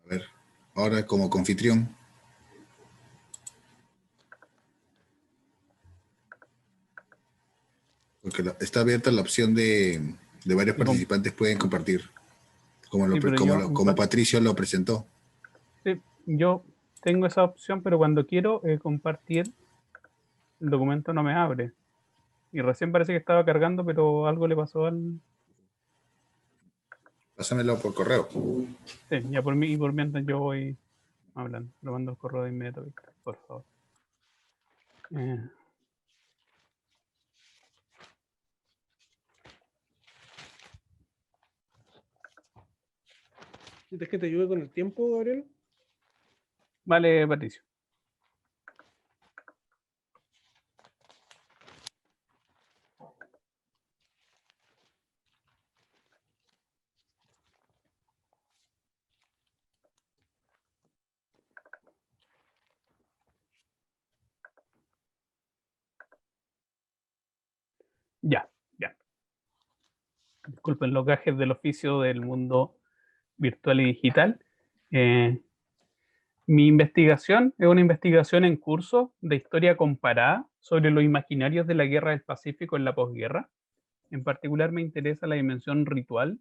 ver, ahora como confitrión. Porque está abierta la opción de varios participantes pueden compartir. Sí, pero yo, como Patricio lo presentó. sí, yo tengo esa opción, pero cuando quiero compartir, el documento no me abre. Y recién parece que estaba cargando, pero algo le pasó al... Pásamelo por correo. Sí, ya por mí y por mientras yo voy hablando. Lo mando el correo de inmediato, Víctor, por favor. ¿Quieres que te ayude con el tiempo, Gabriel? Vale, Patricio. Ya, ya. Disculpen los gajes del oficio del mundo virtual y digital. Mi investigación es una investigación en curso de historia comparada sobre los imaginarios de la Guerra del Pacífico en la posguerra. En particular me interesa la dimensión ritual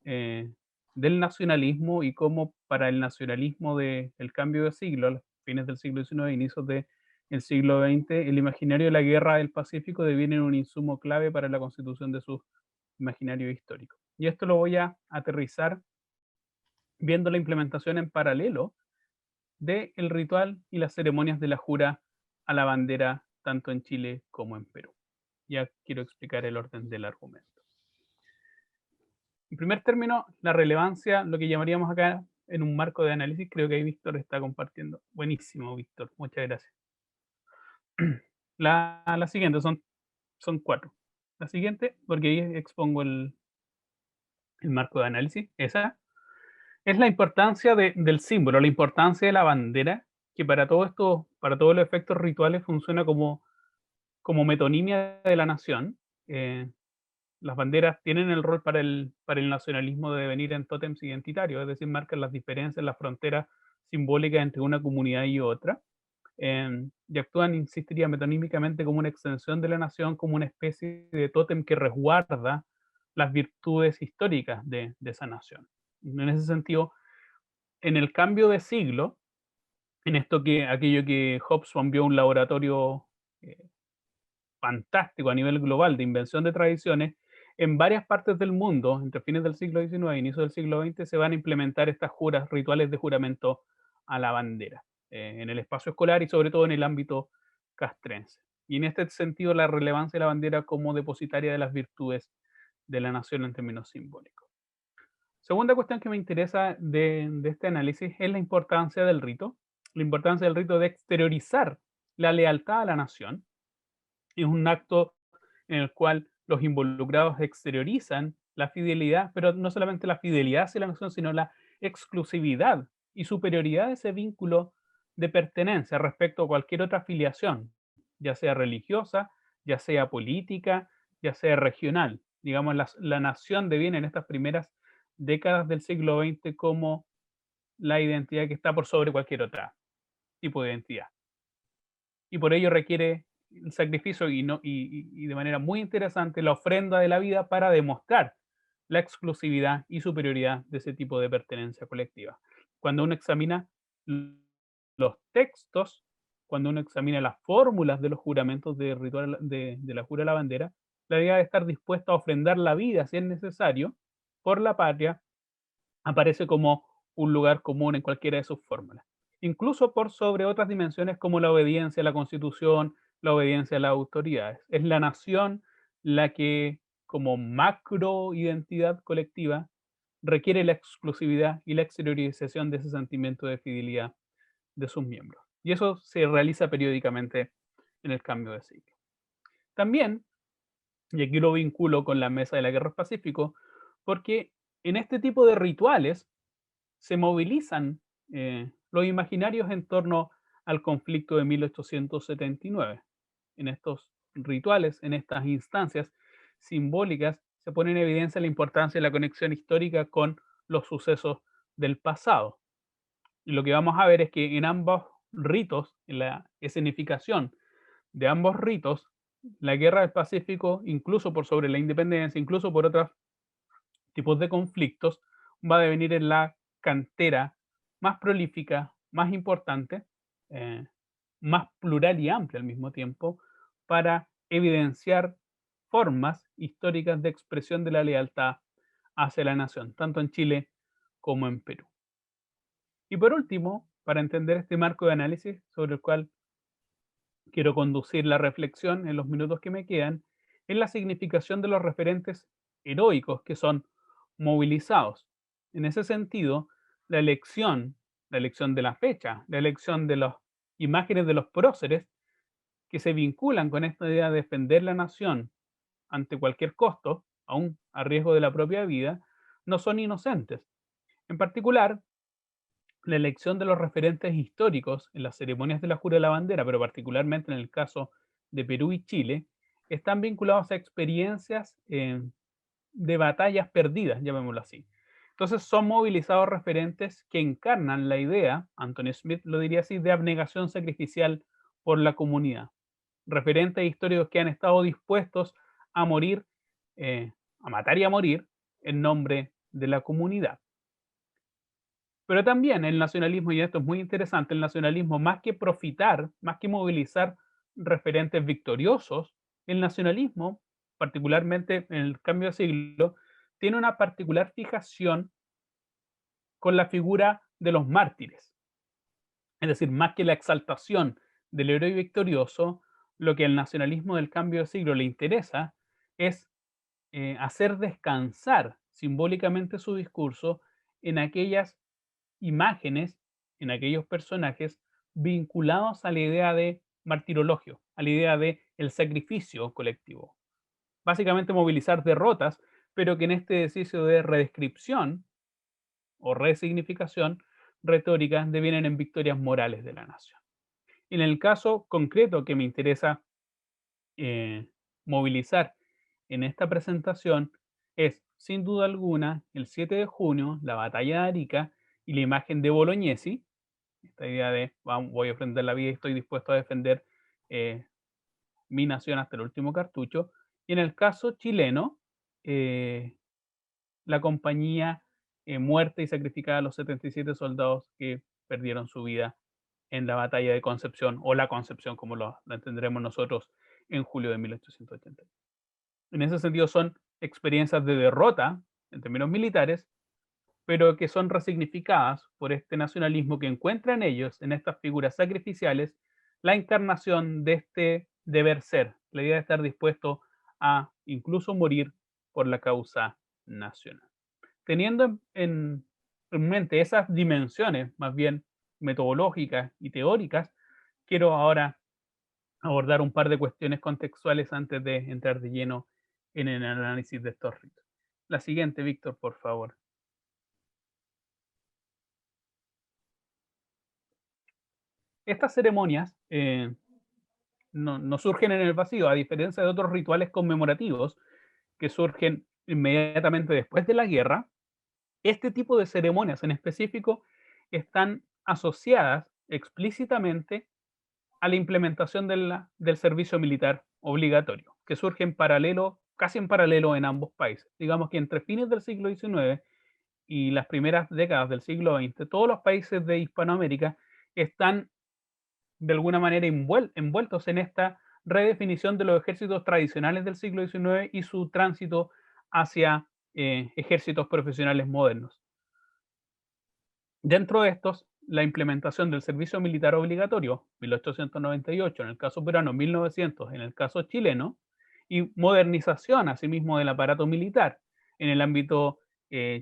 del nacionalismo y cómo para el nacionalismo del cambio de siglo, a los fines del siglo XIX, inicios del siglo XX, el imaginario de la Guerra del Pacífico deviene un insumo clave para la constitución de sus imaginarios históricos. Y esto lo voy a aterrizar viendo la implementación en paralelo del ritual y las ceremonias de la jura a la bandera tanto en Chile como en Perú. Ya quiero explicar el orden del argumento. En primer término, la relevancia, lo que llamaríamos acá en un marco de análisis, creo que ahí Víctor está compartiendo. Buenísimo, Víctor, muchas gracias. La siguiente, son 4. La siguiente, porque ahí expongo el marco de análisis, esa es la importancia del símbolo, la importancia de la bandera, que para todo esto, para todos los efectos rituales funciona como metonimia de la nación. Las banderas tienen el rol para el nacionalismo de devenir en tótems identitarios, es decir, marcan las diferencias, las fronteras simbólicas entre una comunidad y otra, y actúan, insistiría, metonímicamente como una extensión de la nación, como una especie de tótem que resguarda las virtudes históricas de esa nación. En ese sentido, en el cambio de siglo, en aquello que Hobsbawm vio un laboratorio fantástico a nivel global de invención de tradiciones, en varias partes del mundo, entre fines del siglo XIX e inicio del siglo XX, se van a implementar estas rituales de juramento a la bandera, en el espacio escolar y sobre todo en el ámbito castrense. Y en este sentido, la relevancia de la bandera como depositaria de las virtudes de la nación en términos simbólicos. Segunda cuestión que me interesa de este análisis es la importancia del rito de exteriorizar la lealtad a la nación. Es un acto en el cual los involucrados exteriorizan la fidelidad, pero no solamente la fidelidad hacia la nación, sino la exclusividad y superioridad de ese vínculo de pertenencia respecto a cualquier otra afiliación, ya sea religiosa, ya sea política, ya sea regional. Digamos, la nación deviene en estas primeras décadas del siglo XX como la identidad que está por sobre cualquier otra tipo de identidad. Y por ello requiere el sacrificio y de manera muy interesante la ofrenda de la vida para demostrar la exclusividad y superioridad de ese tipo de pertenencia colectiva. Cuando uno examina los textos, cuando uno examina las fórmulas de los juramentos de ritual de la jura a la bandera, la idea de estar dispuesto a ofrendar la vida si es necesario por la patria aparece como un lugar común en cualquiera de sus fórmulas, incluso por sobre otras dimensiones como la obediencia a la Constitución, la obediencia a las autoridades. Es la nación la que, como macro identidad colectiva, requiere la exclusividad y la exteriorización de ese sentimiento de fidelidad de sus miembros. Y eso se realiza periódicamente en el cambio de siglo. También, y aquí lo vinculo con la Mesa de la Guerra del Pacífico, porque en este tipo de rituales se movilizan los imaginarios en torno al conflicto de 1879. En estos rituales, en estas instancias simbólicas, se pone en evidencia la importancia de la conexión histórica con los sucesos del pasado. Y lo que vamos a ver es que en ambos ritos, en la escenificación de ambos ritos, la guerra del Pacífico, incluso por sobre la independencia, incluso por otros tipos de conflictos, va a devenir en la cantera más prolífica, más importante, eh, más plural y amplia al mismo tiempo, para evidenciar formas históricas de expresión de la lealtad hacia la nación, tanto en Chile como en Perú. Y por último, para entender este marco de análisis sobre el cual quiero conducir la reflexión en los minutos que me quedan, es la significación de los referentes heroicos que son movilizados. En ese sentido, la elección de la fecha, la elección de las imágenes de los próceres que se vinculan con esta idea de defender la nación ante cualquier costo, aún a riesgo de la propia vida, no son inocentes. En particular, la elección de los referentes históricos en las ceremonias de la jura de la bandera, pero particularmente en el caso de Perú y Chile, están vinculados a experiencias de batallas perdidas, llamémoslo así. Entonces son movilizados referentes que encarnan la idea, Anthony Smith lo diría así, de abnegación sacrificial por la comunidad. Referentes históricos que han estado dispuestos a morir, a matar y a morir en nombre de la comunidad. Pero también el nacionalismo, y esto es muy interesante, el nacionalismo, más que profitar, más que movilizar referentes victoriosos, el nacionalismo, particularmente en el cambio de siglo, tiene una particular fijación con la figura de los mártires. Es decir, más que la exaltación del héroe victorioso, lo que al nacionalismo del cambio de siglo le interesa es hacer descansar simbólicamente su discurso en aquellas imágenes, en aquellos personajes vinculados a la idea de martirologio, a la idea de el sacrificio colectivo. Básicamente movilizar derrotas, pero que en este ejercicio de redescripción o resignificación retórica devienen en victorias morales de la nación. En el caso concreto que me interesa eh, movilizar en esta presentación es, sin duda alguna, el 7 de junio, la batalla de Arica y la imagen de Bolognesi, esta idea de voy a ofrendar la vida y estoy dispuesto a defender mi nación hasta el último cartucho. Y en el caso chileno, la compañía muerta y sacrificada a los 77 soldados que perdieron su vida en la batalla de Concepción, o la Concepción, como lo entenderemos nosotros, en julio de 1880. En ese sentido son experiencias de derrota en términos militares, pero que son resignificadas por este nacionalismo que encuentra en ellos, en estas figuras sacrificiales, la encarnación de este deber ser, la idea de estar dispuesto a incluso morir por la causa nacional. Teniendo en mente esas dimensiones más bien metodológicas y teóricas, quiero ahora abordar un par de cuestiones contextuales antes de entrar de lleno en el análisis de estos ritos. La siguiente, Víctor, por favor. Estas ceremonias no surgen en el vacío, a diferencia de otros rituales conmemorativos que surgen inmediatamente después de la guerra. Este tipo de ceremonias en específico están asociadas explícitamente a la implementación del servicio militar obligatorio, que surge en paralelo, casi en paralelo en ambos países. Digamos que entre fines del siglo XIX y las primeras décadas del siglo XX, todos los países de Hispanoamérica están de alguna manera envueltos en esta redefinición de los ejércitos tradicionales del siglo XIX y su tránsito hacia ejércitos profesionales modernos. Dentro de estos, la implementación del servicio militar obligatorio, 1898 en el caso peruano, 1900 en el caso chileno, y modernización asimismo del aparato militar en el ámbito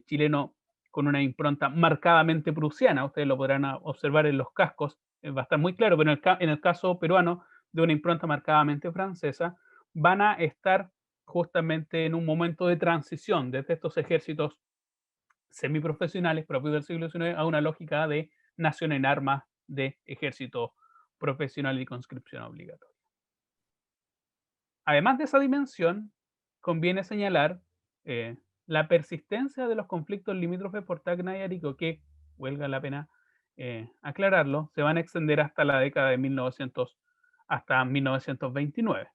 chileno con una impronta marcadamente prusiana, ustedes lo podrán observar en los cascos, va a estar muy claro, pero en el caso peruano de una impronta marcadamente francesa, van a estar justamente en un momento de transición desde estos ejércitos semiprofesionales propios del siglo XIX a una lógica de nación en armas, de ejército profesional y conscripción obligatoria. Además de esa dimensión, conviene señalar la persistencia de los conflictos limítrofes por Tacna y Arico, que, huelga la pena aclararlo, se van a extender hasta la década de 1900, hasta 1929.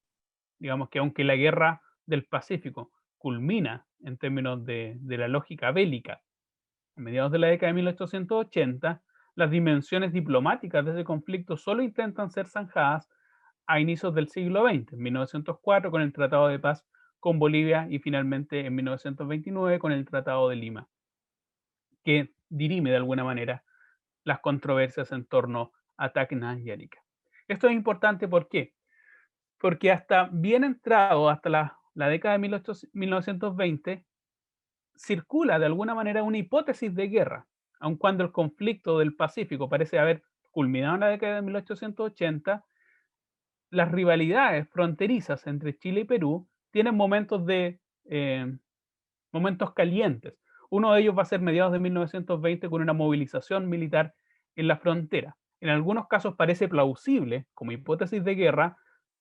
Digamos que aunque la guerra del Pacífico culmina en términos de la lógica bélica a mediados de la década de 1880, las dimensiones diplomáticas de ese conflicto solo intentan ser zanjadas a inicios del siglo XX, en 1904 con el Tratado de Paz con Bolivia y finalmente en 1929 con el Tratado de Lima, que dirime de alguna manera las controversias en torno a Tacna y Arica. Esto es importante, ¿por qué? Porque hasta bien entrado, hasta la década de 1920, circula de alguna manera una hipótesis de guerra, aun cuando el conflicto del Pacífico parece haber culminado en la década de 1880, las rivalidades fronterizas entre Chile y Perú tienen momentos calientes. Uno de ellos va a ser mediados de 1920 con una movilización militar en la frontera. En algunos casos parece plausible, como hipótesis de guerra,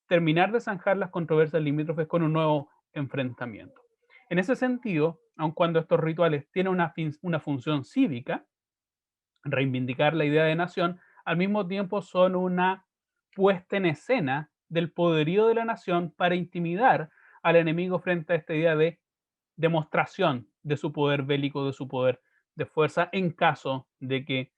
terminar de zanjar las controversias limítrofes con un nuevo enfrentamiento. En ese sentido, aun cuando estos rituales tienen una función cívica, reivindicar la idea de nación, al mismo tiempo son una puesta en escena del poderío de la nación para intimidar al enemigo frente a esta idea de demostración de su poder bélico, de su poder de fuerza, en caso de que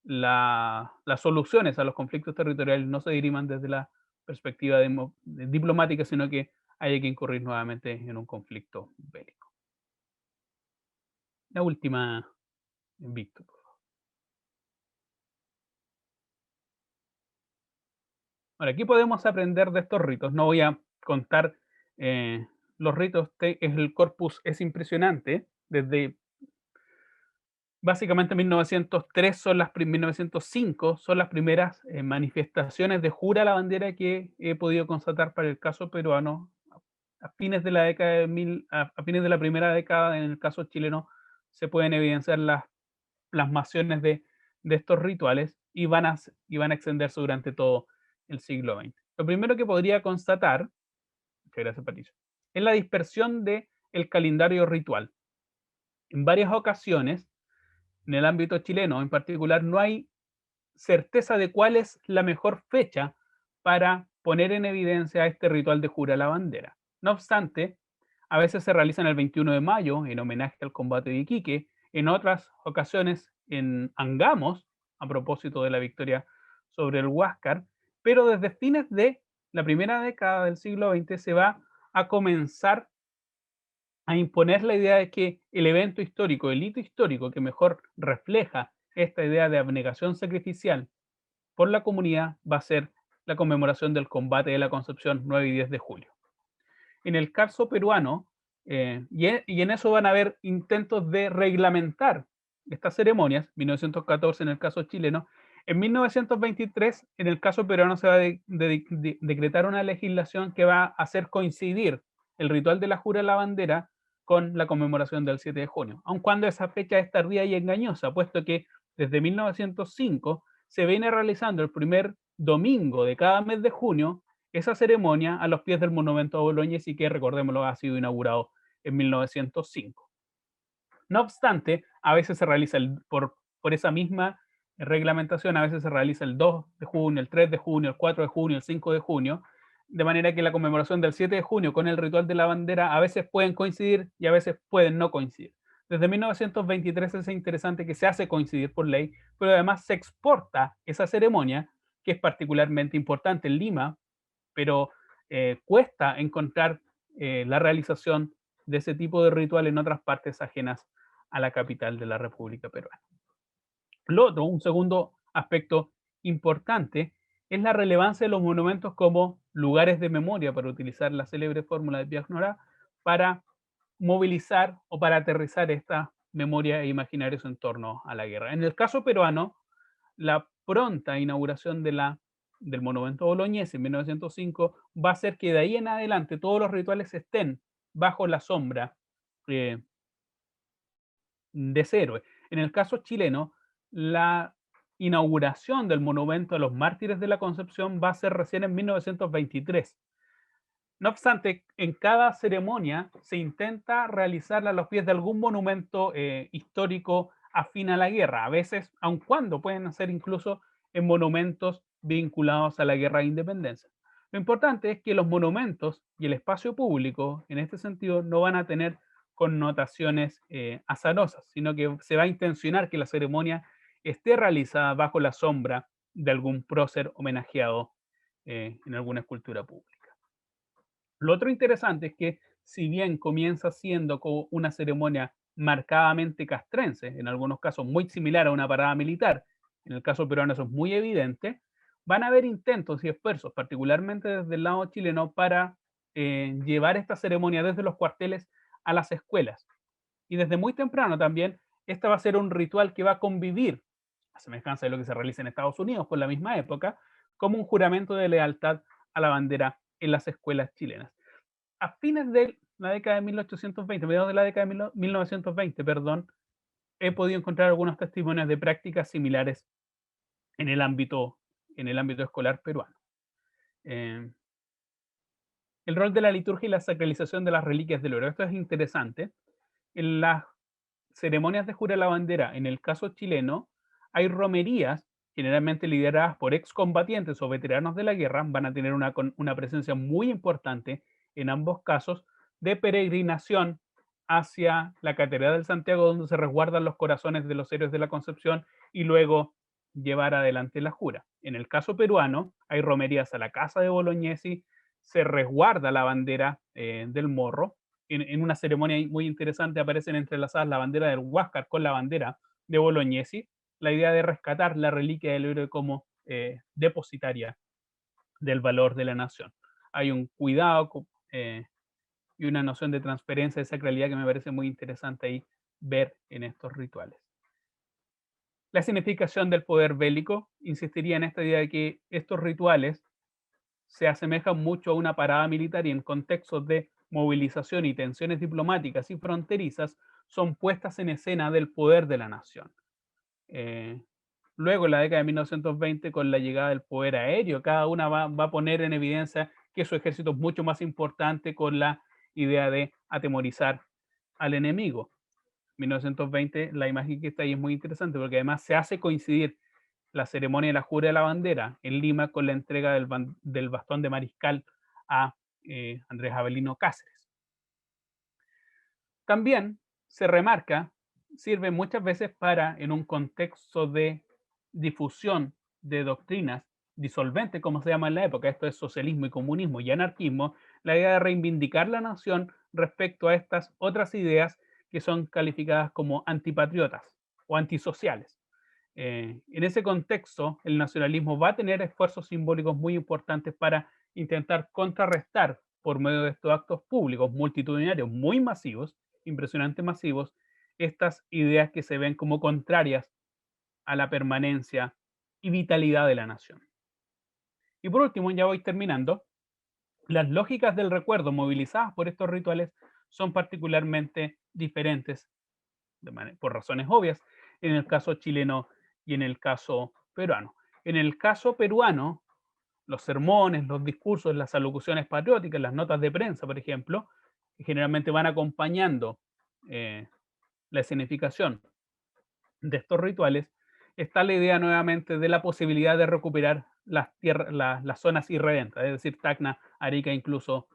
las soluciones a los conflictos territoriales no se diriman desde la perspectiva diplomática, sino que haya que incurrir nuevamente en un conflicto bélico. La última, Víctor. Ahora, aquí podemos aprender de estos ritos. No voy a contar los ritos, el corpus es impresionante. Desde básicamente 1903 1905 son las primeras manifestaciones de jura a la bandera que he podido constatar para el caso peruano. A fines de la década a fines de la primera década, en el caso chileno, se pueden evidenciar las plasmaciones de estos rituales y van a extenderse durante todo el siglo XX. Lo primero que podría constatar, muchas gracias Patricio, es la dispersión del calendario ritual. En varias ocasiones, en el ámbito chileno en particular, no hay certeza de cuál es la mejor fecha para poner en evidencia este ritual de jura a la bandera. No obstante, a veces se realizan el 21 de mayo en homenaje al combate de Iquique, en otras ocasiones en Angamos, a propósito de la victoria sobre el Huáscar, pero desde fines de la primera década del siglo XX se va a comenzar a imponer la idea de que el evento histórico, el hito histórico que mejor refleja esta idea de abnegación sacrificial por la comunidad va a ser la conmemoración del combate de la Concepción 9 y 10 de julio. En el caso peruano, y en eso van a haber intentos de reglamentar estas ceremonias, 1914 en el caso chileno, en 1923 en el caso peruano se va a decretar una legislación que va a hacer coincidir el ritual de la jura a la bandera con la conmemoración del 7 de junio, aun cuando esa fecha es tardía y engañosa, puesto que desde 1905 se viene realizando el primer domingo de cada mes de junio esa ceremonia a los pies del monumento a Boloñes y que, recordémoslo, ha sido inaugurado en 1905. No obstante, a veces se realiza por esa misma reglamentación, a veces se realiza el 2 de junio, el 3 de junio, el 4 de junio, el 5 de junio, de manera que la conmemoración del 7 de junio con el ritual de la bandera a veces pueden coincidir y a veces pueden no coincidir. Desde 1923 es interesante que se hace coincidir por ley, pero además se exporta esa ceremonia, que es particularmente importante en Lima, pero cuesta encontrar la realización de ese tipo de ritual en otras partes ajenas a la capital de la República Peruana. Lo otro, un segundo aspecto importante, es la relevancia de los monumentos como lugares de memoria, para utilizar la célebre fórmula de Pierre Nora, para movilizar o para aterrizar esta memoria e imaginarios en torno a la guerra. En el caso peruano, la pronta inauguración del monumento boloñés en 1905 va a hacer que de ahí en adelante todos los rituales estén bajo la sombra de ese héroe. En el caso chileno, la inauguración del monumento a los mártires de la Concepción va a ser recién en 1923. No obstante, en cada ceremonia se intenta realizarla a los pies de algún monumento histórico afín a la guerra, a veces, aun cuando pueden ser incluso en monumentos vinculados a la guerra de independencia. Lo importante es que los monumentos y el espacio público, en este sentido, no van a tener connotaciones azarosas, sino que se va a intencionar que la ceremonia esté realizada bajo la sombra de algún prócer homenajeado en alguna escultura pública. Lo otro interesante es que si bien comienza siendo como una ceremonia marcadamente castrense, en algunos casos muy similar a una parada militar, en el caso peruano eso es muy evidente, van a haber intentos y esfuerzos, particularmente desde el lado chileno, para llevar esta ceremonia desde los cuarteles a las escuelas. Y desde muy temprano también, esta va a ser un ritual que va a convivir, a semejanza de lo que se realiza en Estados Unidos por la misma época, como un juramento de lealtad a la bandera en las escuelas chilenas. A fines de la década de 1820, mediados de la década de 1920, perdón, he podido encontrar algunos testimonios de prácticas similares en el ámbito escolar peruano. El rol de la liturgia y la sacralización de las reliquias del oro. Esto es interesante. En las ceremonias de jura de la bandera, en el caso chileno, hay romerías, generalmente lideradas por excombatientes o veteranos de la guerra, van a tener una presencia muy importante en ambos casos, de peregrinación hacia la Catedral de Santiago, donde se resguardan los corazones de los héroes de la Concepción, y luego llevar adelante la jura. En el caso peruano, hay romerías a la casa de Bolognesi, se resguarda la bandera del Morro. En una ceremonia muy interesante aparecen entrelazadas la bandera del Huáscar con la bandera de Bolognesi, la idea de rescatar la reliquia del héroe como depositaria del valor de la nación. Hay un cuidado y una noción de transferencia de sacralidad que me parece muy interesante ahí ver en estos rituales. La significación del poder bélico, insistiría en esta idea de que estos rituales se asemejan mucho a una parada militar y en contextos de movilización y tensiones diplomáticas y fronterizas son puestas en escena del poder de la nación. Luego, en la década de 1920, con la llegada del poder aéreo, cada una va a poner en evidencia que su ejército es mucho más importante con la idea de atemorizar al enemigo. 1920, la imagen que está ahí es muy interesante porque además se hace coincidir la ceremonia de la jura de la bandera en Lima con la entrega del bastón de mariscal a Andrés Avelino Cáceres. También se remarca, sirve muchas veces para, en un contexto de difusión de doctrinas disolventes, como se llama en la época, esto es socialismo y comunismo y anarquismo, la idea de reivindicar la nación respecto a estas otras ideas que son calificadas como antipatriotas o antisociales. En ese contexto, el nacionalismo va a tener esfuerzos simbólicos muy importantes para intentar contrarrestar por medio de estos actos públicos multitudinarios muy masivos, impresionantes masivos, estas ideas que se ven como contrarias a la permanencia y vitalidad de la nación. Y por último, ya voy terminando, las lógicas del recuerdo movilizadas por estos rituales son particularmente diferentes, por razones obvias, en el caso chileno y en el caso peruano. En el caso peruano, los sermones, los discursos, las alocuciones patrióticas, las notas de prensa, por ejemplo, que generalmente van acompañando la escenificación de estos rituales, está la idea nuevamente de la posibilidad de recuperar las zonas irredentas, es decir, Tacna, Arica, incluso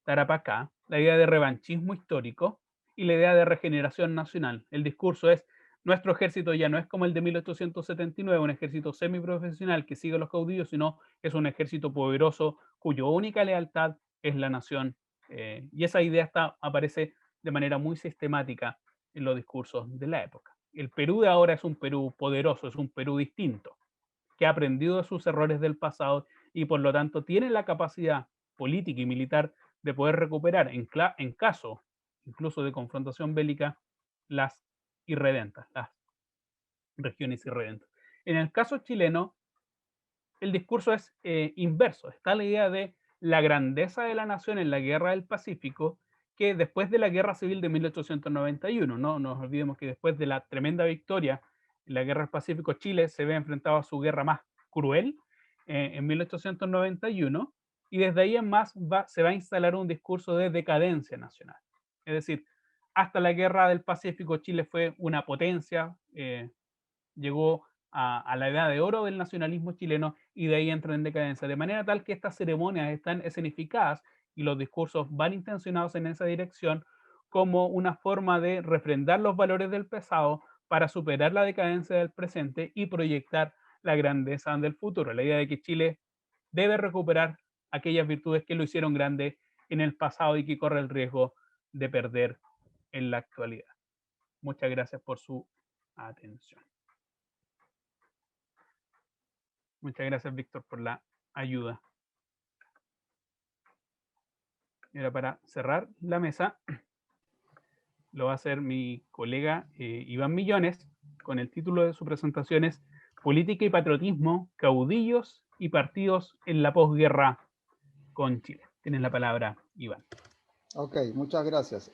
Tarapacá, la idea de revanchismo histórico y la idea de regeneración nacional. El discurso es: nuestro ejército ya no es como el de 1879, un ejército semiprofesional que sigue a los caudillos, sino es un ejército poderoso cuya única lealtad es la nación. Y esa idea aparece de manera muy sistemática en los discursos de la época. El Perú de ahora es un Perú poderoso, es un Perú distinto, que ha aprendido de sus errores del pasado y por lo tanto tiene la capacidad política y militar de poder recuperar en caso incluso de confrontación bélica las irredentas, las regiones irredentas. En el caso chileno, el discurso es inverso. Está la idea de la grandeza de la nación en la Guerra del Pacífico, que después de la Guerra Civil de 1891, no nos olvidemos que después de la tremenda victoria en la Guerra del Pacífico, Chile se ve enfrentado a su guerra más cruel en 1891, y desde ahí en más se va a instalar un discurso de decadencia nacional. Es decir, hasta la Guerra del Pacífico Chile fue una potencia, llegó a la edad de oro del nacionalismo chileno y de ahí entra en decadencia, de manera tal que estas ceremonias están escenificadas y los discursos van intencionados en esa dirección como una forma de refrendar los valores del pasado para superar la decadencia del presente y proyectar la grandeza del futuro. La idea de que Chile debe recuperar aquellas virtudes que lo hicieron grande en el pasado y que corre el riesgo de perder en la actualidad. Muchas gracias por su atención. Muchas gracias, Víctor, por la ayuda. Y ahora, para cerrar la mesa, lo va a hacer mi colega Iván Millones, con el título de su presentación es Política y Patriotismo, Caudillos y Partidos en la Posguerra con Chile. Tienes la palabra, Iván. Ok, muchas gracias.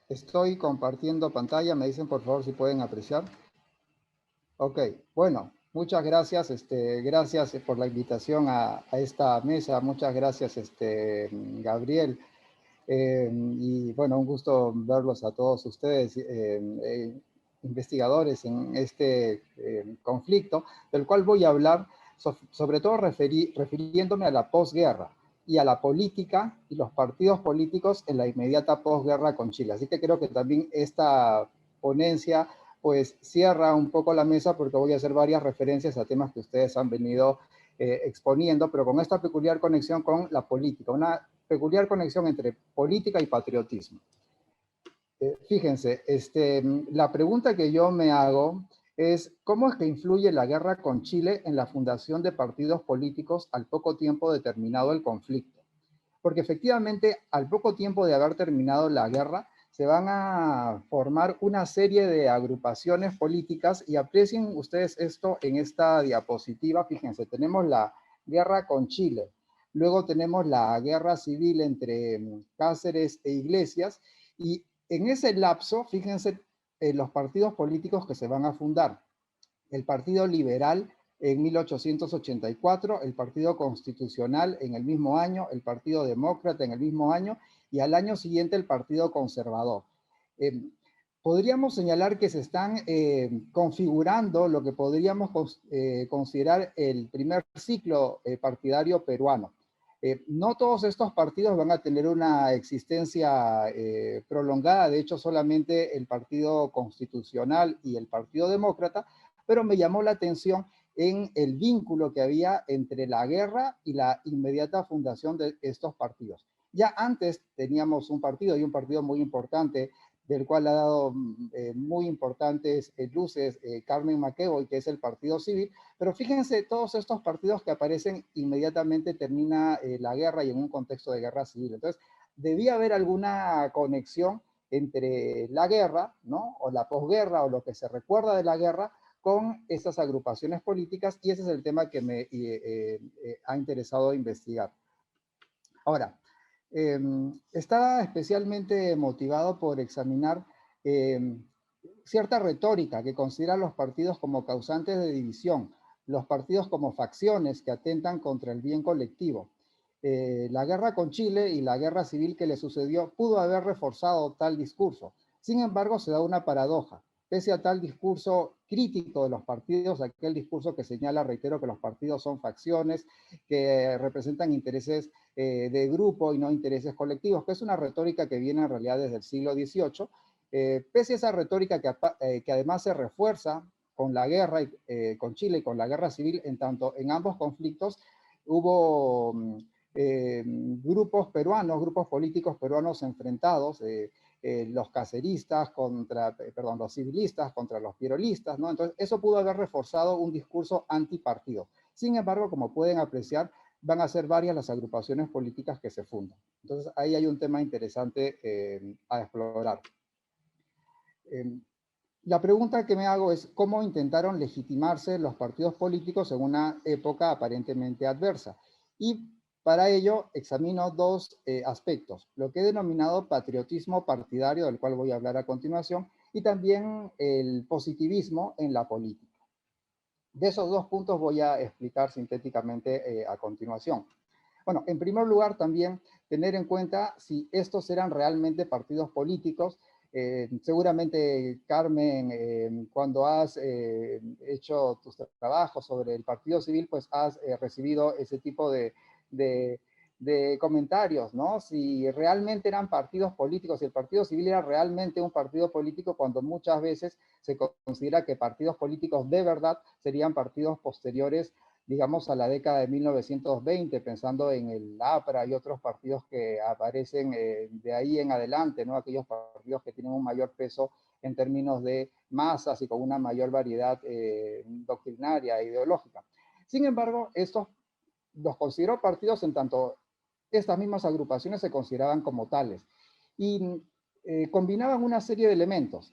Estoy compartiendo pantalla, me dicen por favor si pueden apreciar. Ok, bueno, muchas gracias, gracias por la invitación a esta mesa, muchas gracias Gabriel. Y bueno, un gusto verlos a todos ustedes, investigadores en este conflicto, del cual voy a hablar, sobre todo refiriéndome a la posguerra y a la política y los partidos políticos en la inmediata posguerra con Chile. Así que creo que también esta ponencia pues cierra un poco la mesa porque voy a hacer varias referencias a temas que ustedes han venido exponiendo, pero con esta peculiar conexión con la política, una peculiar conexión entre política y patriotismo. Fíjense, la pregunta que yo me hago es ¿cómo es que influye la guerra con Chile en la fundación de partidos políticos al poco tiempo de terminado el conflicto? Porque efectivamente, al poco tiempo de haber terminado la guerra, se van a formar una serie de agrupaciones políticas y aprecien ustedes esto en esta diapositiva. Fíjense, tenemos la guerra con Chile, luego tenemos la guerra civil entre Cáceres e Iglesias y en ese lapso, fíjense los partidos políticos que se van a fundar. El Partido Liberal en 1884, el Partido Constitucional en el mismo año, el Partido Demócrata en el mismo año y al año siguiente el Partido Conservador. Podríamos señalar que se están configurando lo que podríamos considerar el primer ciclo partidario peruano. No todos estos partidos van a tener una existencia prolongada, de hecho solamente el Partido Constitucional y el Partido Demócrata, pero me llamó la atención en el vínculo que había entre la guerra y la inmediata fundación de estos partidos. Ya antes teníamos un partido y un partido muy importante, del cual ha dado muy importantes luces Carmen McEvoy, que es el Partido Civil, pero fíjense, todos estos partidos que aparecen inmediatamente termina la guerra y en un contexto de guerra civil. Entonces, debía haber alguna conexión entre la guerra, ¿no? O la posguerra, o lo que se recuerda de la guerra, con esas agrupaciones políticas, y ese es el tema que me ha interesado investigar. Ahora, está especialmente motivado por examinar cierta retórica que considera a los partidos como causantes de división, los partidos como facciones que atentan contra el bien colectivo. La guerra con Chile y la guerra civil que le sucedió pudo haber reforzado tal discurso. Sin embargo, se da una paradoja. Pese a tal discurso crítico de los partidos, aquel discurso que señala, reitero, que los partidos son facciones, que representan intereses de grupo y no intereses colectivos, que es una retórica que viene en realidad desde el siglo XVIII, pese a esa retórica que además se refuerza con la guerra, con Chile y con la guerra civil, en tanto en ambos conflictos hubo grupos peruanos, grupos políticos peruanos enfrentados, los caceristas contra, perdón, los civilistas contra los pierolistas, ¿no? Entonces, eso pudo haber reforzado un discurso antipartido. Sin embargo, como pueden apreciar, van a ser varias las agrupaciones políticas que se fundan. Entonces, ahí hay un tema interesante a explorar. La pregunta que me hago es, ¿cómo intentaron legitimarse los partidos políticos en una época aparentemente adversa? Y para ello examino dos aspectos, lo que he denominado patriotismo partidario, del cual voy a hablar a continuación, y también el positivismo en la política. De esos dos puntos voy a explicar sintéticamente a continuación. Bueno, en primer lugar también tener en cuenta si estos eran realmente partidos políticos. Seguramente, Carmen, cuando has hecho tus trabajos sobre el Partido Civil, pues has recibido ese tipo de de comentarios, ¿no? Si realmente eran partidos políticos, si el Partido Civil era realmente un partido político, cuando muchas veces se considera que partidos políticos de verdad serían partidos posteriores, digamos, a la década de 1920, pensando en el APRA y otros partidos que aparecen de ahí en adelante, ¿no? Aquellos partidos que tienen un mayor peso en términos de masas y con una mayor variedad doctrinaria e ideológica. Sin embargo, estos los considero partidos en tanto estas mismas agrupaciones se consideraban como tales. Y combinaban una serie de elementos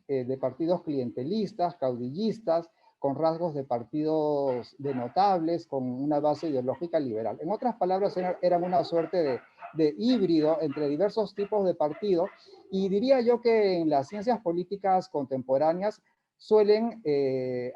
de partidos clientelistas, caudillistas, con rasgos de partidos de notables, con una base ideológica liberal. En otras palabras, eran una suerte de híbrido entre diversos tipos de partidos, y diría yo que en las ciencias políticas contemporáneas suele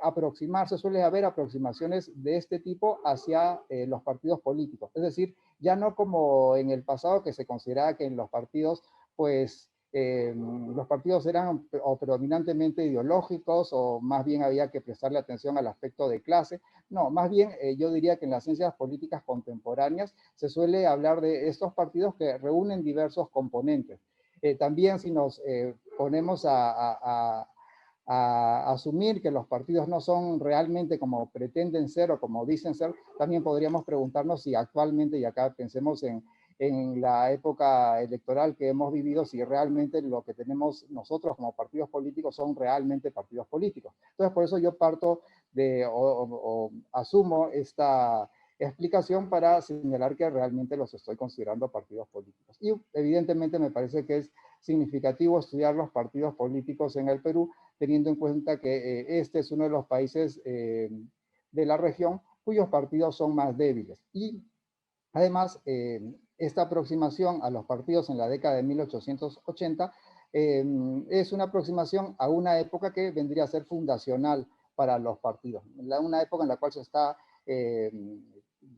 haber aproximaciones de este tipo hacia los partidos políticos. Es decir, ya no como en el pasado, que se consideraba que en los partidos, pues, los partidos eran o predominantemente ideológicos, o más bien había que prestarle atención al aspecto de clase. No, más bien yo diría que en las ciencias políticas contemporáneas se suele hablar de estos partidos que reúnen diversos componentes. También si nos ponemos a asumir que los partidos no son realmente como pretenden ser o como dicen ser, también podríamos preguntarnos si actualmente, y acá pensemos en la época electoral que hemos vivido, si realmente lo que tenemos nosotros como partidos políticos son realmente partidos políticos. Entonces, por eso yo parto o asumo esta explicación para señalar que realmente los estoy considerando partidos políticos. Y evidentemente me parece que es significativo estudiar los partidos políticos en el Perú, teniendo en cuenta que este es uno de los países de la región cuyos partidos son más débiles. Y además, esta aproximación a los partidos en la década de 1880 es una aproximación a una época que vendría a ser fundacional para los partidos, una época en la cual se está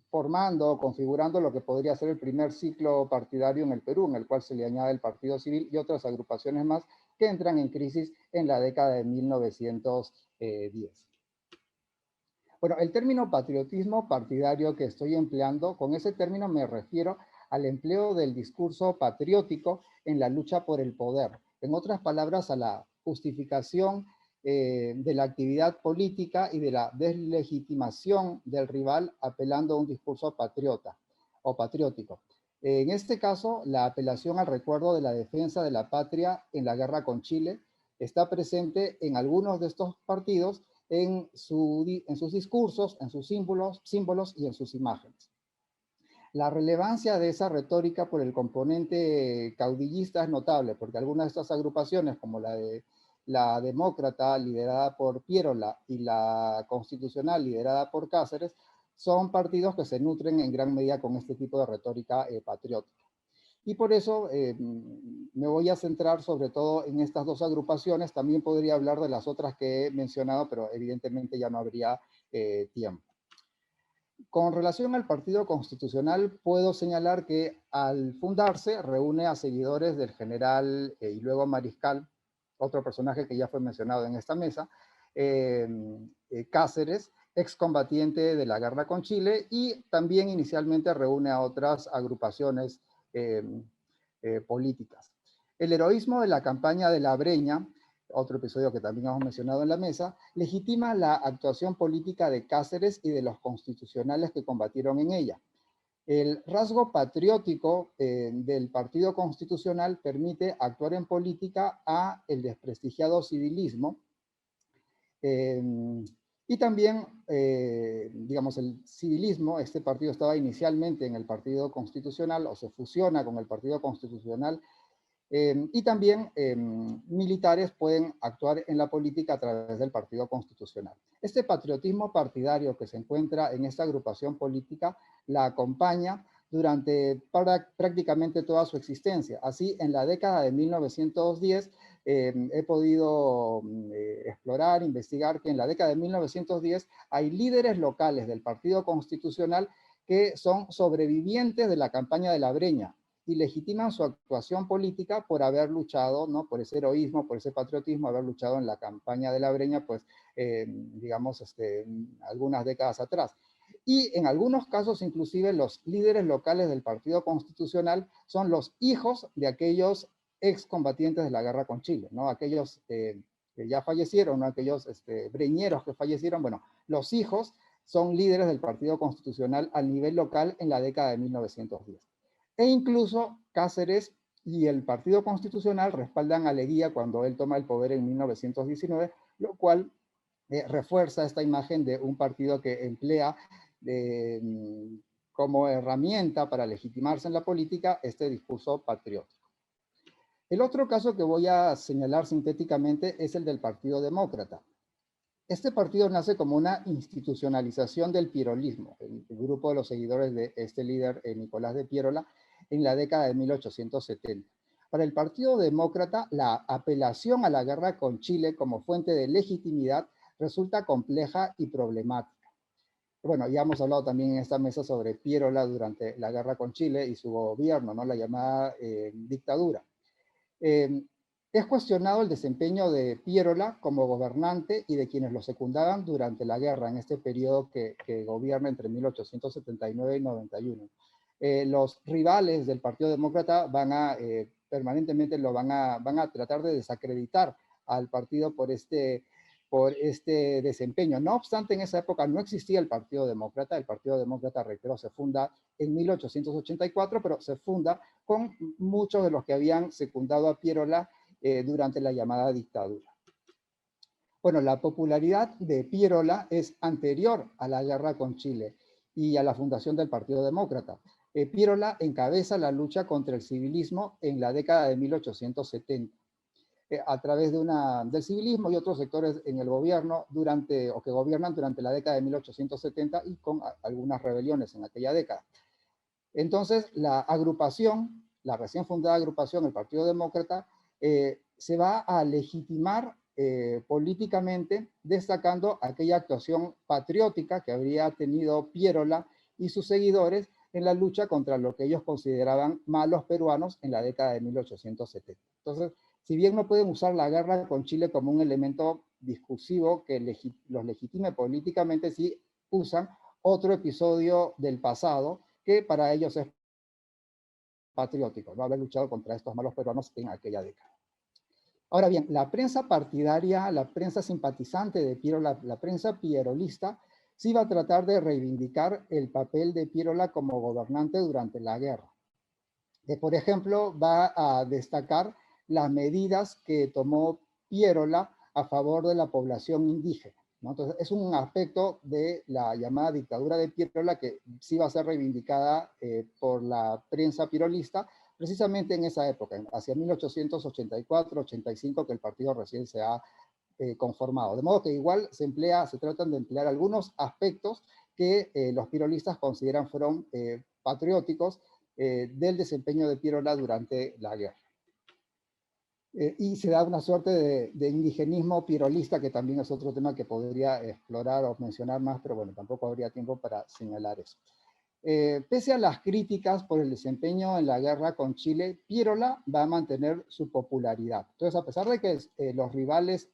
formando, configurando lo que podría ser el primer ciclo partidario en el Perú, en el cual se le añade el Partido Civil y otras agrupaciones más que entran en crisis en la década de 1910. Bueno, el término patriotismo partidario que estoy empleando, con ese término me refiero al empleo del discurso patriótico en la lucha por el poder. En otras palabras, a la justificación de la actividad política y de la deslegitimación del rival apelando a un discurso patriota o patriótico. En este caso, la apelación al recuerdo de la defensa de la patria en la guerra con Chile está presente en algunos de estos partidos en sus discursos, en sus símbolos y en sus imágenes. La relevancia de esa retórica por el componente caudillista es notable, porque algunas de estas agrupaciones, como la demócrata, liderada por Pierola, y la constitucional, liderada por Cáceres, son partidos que se nutren en gran medida con este tipo de retórica patriótica. Y por eso me voy a centrar sobre todo en estas dos agrupaciones. También podría hablar de las otras que he mencionado, pero evidentemente ya no habría tiempo. Con relación al Partido Constitucional, puedo señalar que al fundarse reúne a seguidores del general y luego mariscal, otro personaje que ya fue mencionado en esta mesa, Cáceres, excombatiente de la guerra con Chile, y también inicialmente reúne a otras agrupaciones políticas. El heroísmo de la campaña de la Breña, otro episodio que también hemos mencionado en la mesa, legitima la actuación política de Cáceres y de los constitucionales que combatieron en ella. El rasgo patriótico del Partido Constitucional permite actuar en política a el desprestigiado civilismo, y también, digamos, el civilismo, este partido estaba inicialmente en el Partido Constitucional, o se fusiona con el Partido Constitucional, y también militares pueden actuar en la política a través del Partido Constitucional. Este patriotismo partidario que se encuentra en esta agrupación política la acompaña durante prácticamente toda su existencia. Así, en la década de 1910, he podido explorar, investigar que en la década de 1910 hay líderes locales del Partido Constitucional que son sobrevivientes de la campaña de la Breña y legitiman su actuación política por haber luchado, ¿no? Por ese heroísmo, por ese patriotismo, haber luchado en la campaña de la Breña, pues, digamos, algunas décadas atrás. y en algunos casos inclusive los líderes locales del Partido Constitucional son los hijos de aquellos excombatientes de la guerra con Chile, ¿no? Aquellos que ya fallecieron, ¿no? Aquellos breñeros que fallecieron, bueno, los hijos son líderes del Partido Constitucional a nivel local en la década de 1910. E incluso Cáceres y el Partido Constitucional respaldan a Leguía cuando él toma el poder en 1919, lo cual refuerza esta imagen de un partido que emplea como herramienta para legitimarse en la política este discurso patriótico. El otro caso que voy a señalar sintéticamente es el del Partido Demócrata. Este partido nace como una institucionalización del pierolismo, el grupo de los seguidores de este líder Nicolás de Piérola, en la década de 1870. Para el Partido Demócrata, la apelación a la guerra con Chile como fuente de legitimidad resulta compleja y problemática. Bueno, ya hemos hablado también en esta mesa sobre Piérola durante la guerra con Chile y su gobierno, ¿no? La llamada dictadura. Es cuestionado el desempeño de Piérola como gobernante y de quienes lo secundaban durante la guerra, en este periodo que gobierna entre 1879 y 91. Los rivales del Partido Demócrata permanentemente van a tratar de desacreditar al partido por este desempeño. No obstante, en esa época no existía el Partido Demócrata. El Partido Demócrata, reitero, se funda en 1884, pero se funda con muchos de los que habían secundado a Piérola durante la llamada dictadura. Bueno, la popularidad de Piérola es anterior a la guerra con Chile y a la fundación del Partido Demócrata. Piérola encabeza la lucha contra el civilismo en la década de 1870. A través del civilismo y otros sectores en el gobierno que gobiernan durante la década de 1870 y con algunas rebeliones en aquella década. Entonces, la recién fundada agrupación, el Partido Demócrata, se va a legitimar políticamente, destacando aquella actuación patriótica que habría tenido Piérola y sus seguidores en la lucha contra lo que ellos consideraban malos peruanos en la década de 1870. Entonces, si bien no pueden usar la guerra con Chile como un elemento discursivo que los legitime políticamente, sí usan otro episodio del pasado que para ellos es patriótico, no haber luchado contra estos malos peruanos en aquella década. Ahora bien, la prensa partidaria, la prensa simpatizante de Piérola, la prensa pierolista, sí va a tratar de reivindicar el papel de Piérola como gobernante durante la guerra. Por ejemplo, va a destacar las medidas que tomó Piérola a favor de la población indígena, ¿no? Entonces, es un aspecto de la llamada dictadura de Piérola que sí va a ser reivindicada por la prensa pierolista, precisamente en esa época, hacia 1884-85, que el partido recién se ha conformado. De modo que igual se tratan de emplear algunos aspectos que los pierolistas consideran fueron patrióticos del desempeño de Piérola durante la guerra. Y se da una suerte de indigenismo pierolista, que también es otro tema que podría explorar o mencionar más, pero bueno, tampoco habría tiempo para señalar eso. Pese a las críticas por el desempeño en la guerra con Chile, Piérola va a mantener su popularidad. Entonces, a pesar de que los rivales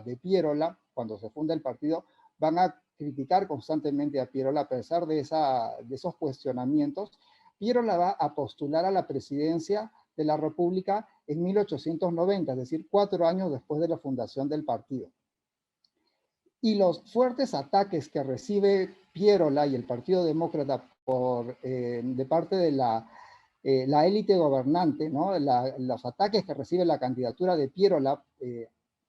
de Piérola, cuando se funda el partido, van a criticar constantemente a Piérola, a pesar de esos cuestionamientos, Piérola va a postular a la presidencia de la República en 1890, es decir, 4 años después de la fundación del partido. Y los fuertes ataques que recibe Piérola y el Partido Demócrata de parte de la élite gobernante, ¿no? Los ataques que recibe la candidatura de Piérola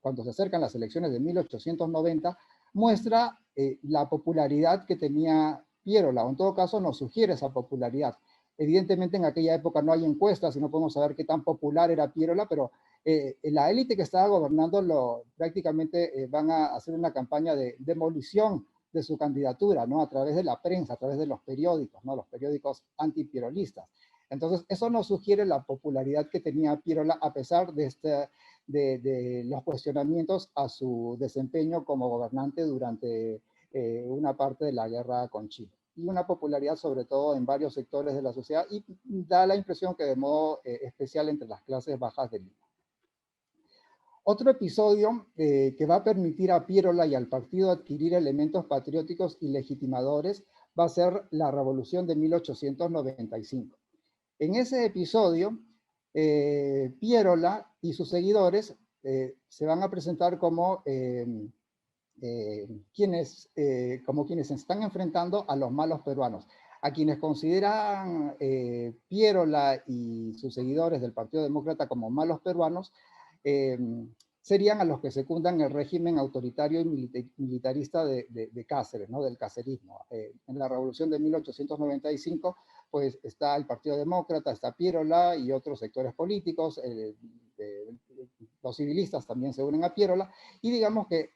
cuando se acercan las elecciones de 1890, muestra la popularidad que tenía Piérola, o en todo caso nos sugiere esa popularidad. Evidentemente en aquella época no hay encuestas y no podemos saber qué tan popular era Piérola, pero la élite que estaba gobernando prácticamente van a hacer una campaña de demolición de su candidatura, ¿no? A través de la prensa, a través de los periódicos, ¿no? Los periódicos antipierolistas. Entonces, eso nos sugiere la popularidad que tenía Piérola a pesar de los cuestionamientos a su desempeño como gobernante durante una parte de la guerra con Chile. Y una popularidad sobre todo en varios sectores de la sociedad y da la impresión que de modo especial entre las clases bajas de Lima. Otro episodio que va a permitir a Piérola y al partido adquirir elementos patrióticos y legitimadores va a ser la Revolución de 1895. En ese episodio, Piérola y sus seguidores se van a presentar como quienes se están enfrentando a los malos peruanos. A quienes consideran Piérola y sus seguidores del Partido Demócrata como malos peruanos, serían a los que secundan el régimen autoritario y militarista de Cáceres, ¿no? Del cacerismo. En la Revolución de 1895, pues está el Partido Demócrata, está Piérola y otros sectores políticos, los civilistas también se unen a Piérola, y digamos que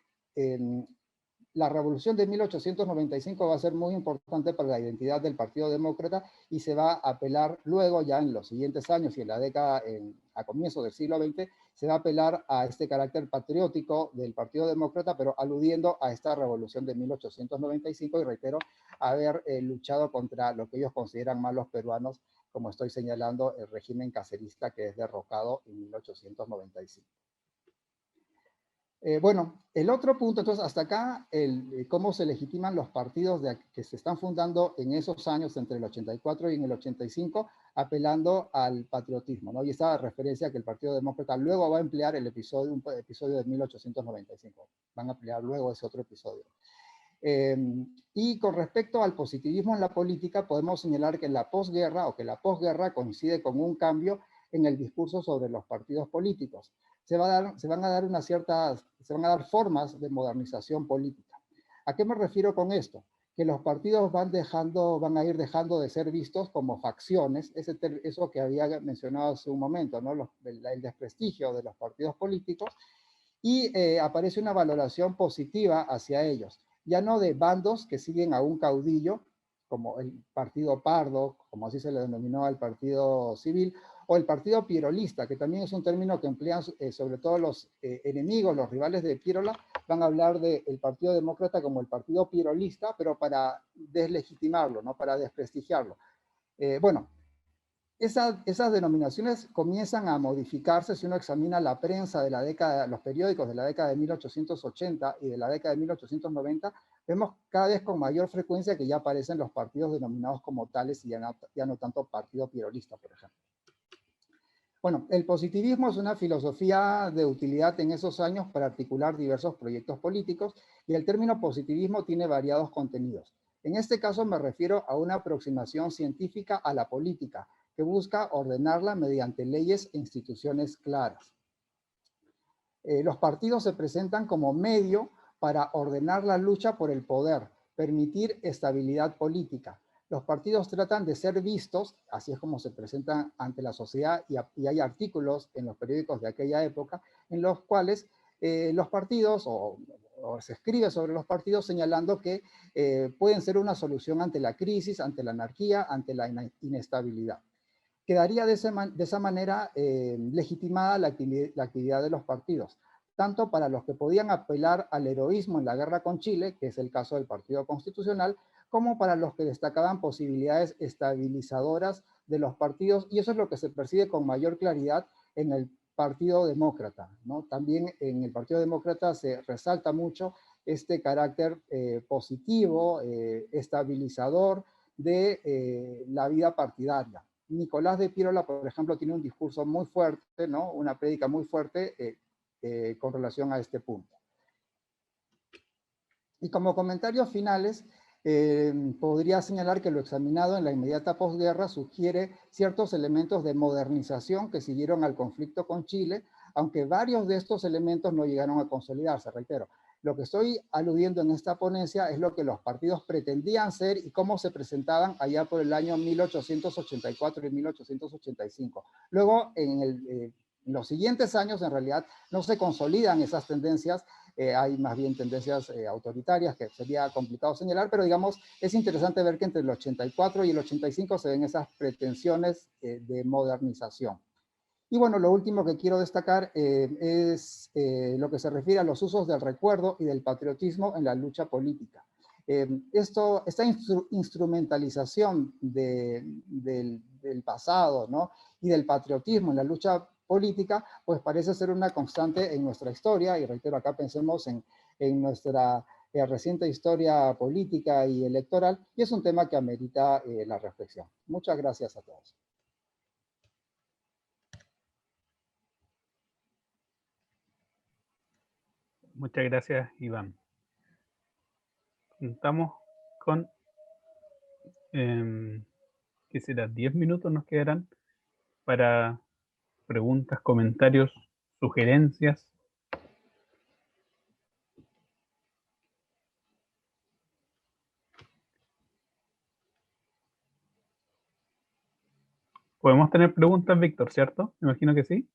la Revolución de 1895 va a ser muy importante para la identidad del Partido Demócrata y se va a apelar luego, ya en los siguientes años y en la década, a comienzos del siglo XX, se va a apelar a este carácter patriótico del Partido Demócrata, pero aludiendo a esta Revolución de 1895 y reitero, haber luchado contra lo que ellos consideran malos peruanos, como estoy señalando, el régimen cacerista que es derrocado en 1895. Bueno, el otro punto, entonces, hasta acá, cómo se legitiman los partidos que se están fundando en esos años, entre el 84 y en el 85, apelando al patriotismo, ¿no? Y esta referencia que el Partido Demócrata luego va a emplear un episodio de 1895. Van a emplear luego ese otro episodio. Y con respecto al positivismo en la política, podemos señalar que la posguerra coincide con un cambio en el discurso sobre los partidos políticos. Se van a dar formas de modernización política. ¿A qué me refiero con esto? Que los partidos van a ir dejando de ser vistos como facciones, eso que había mencionado hace un momento, ¿no? El desprestigio de los partidos políticos, y aparece una valoración positiva hacia ellos, ya no de bandos que siguen a un caudillo, como el Partido Pardo, como así se le denominó al Partido Civil, o el Partido Pierolista, que también es un término que emplean sobre todo los enemigos, los rivales de Piérola, van a hablar del Partido Demócrata como el Partido Pierolista, pero para deslegitimarlo, ¿no? Para desprestigiarlo. Bueno, esas denominaciones comienzan a modificarse si uno examina la prensa de la década, los periódicos de la década de 1880 y de la década de 1890, vemos cada vez con mayor frecuencia que ya aparecen los partidos denominados como tales y ya no tanto Partido Pierolista, por ejemplo. Bueno, el positivismo es una filosofía de utilidad en esos años para articular diversos proyectos políticos y el término positivismo tiene variados contenidos. En este caso me refiero a una aproximación científica a la política que busca ordenarla mediante leyes e instituciones claras. Los partidos se presentan como medio para ordenar la lucha por el poder, permitir estabilidad política. Los partidos tratan de ser vistos, así es como se presentan ante la sociedad, y hay artículos en los periódicos de aquella época en los cuales los partidos, o se escribe sobre los partidos señalando que pueden ser una solución ante la crisis, ante la anarquía, ante la inestabilidad. Quedaría de esa manera legitimada la actividad de los partidos, tanto para los que podían apelar al heroísmo en la guerra con Chile, que es el caso del Partido Constitucional, como para los que destacaban posibilidades estabilizadoras de los partidos, y eso es lo que se percibe con mayor claridad en el Partido Demócrata, ¿no? También en el Partido Demócrata se resalta mucho este carácter positivo, estabilizador de la vida partidaria. Nicolás de Piérola, por ejemplo, tiene un discurso muy fuerte, ¿no? Una prédica muy fuerte con relación a este punto. Y como comentarios finales, podría señalar que lo examinado en la inmediata posguerra sugiere ciertos elementos de modernización que siguieron al conflicto con Chile, aunque varios de estos elementos no llegaron a consolidarse, reitero. Lo que estoy aludiendo en esta ponencia es lo que los partidos pretendían ser y cómo se presentaban allá por el año 1884 y 1885. Luego, en los siguientes años, en realidad, no se consolidan esas tendencias, hay más bien tendencias autoritarias que sería complicado señalar, pero digamos, es interesante ver que entre el 84 y el 85 se ven esas pretensiones de modernización. Y bueno, lo último que quiero destacar es lo que se refiere a los usos del recuerdo y del patriotismo en la lucha política. Esta instrumentalización del pasado, ¿no? Y del patriotismo en la lucha política, pues parece ser una constante en nuestra historia, y reitero, acá pensemos en nuestra reciente historia política y electoral, y es un tema que amerita la reflexión. Muchas gracias a todos. Muchas gracias, Iván. Estamos con, ¿qué será? 10 minutos nos quedarán para preguntas, comentarios, sugerencias. Podemos tener preguntas, Víctor, ¿cierto? Me imagino que sí.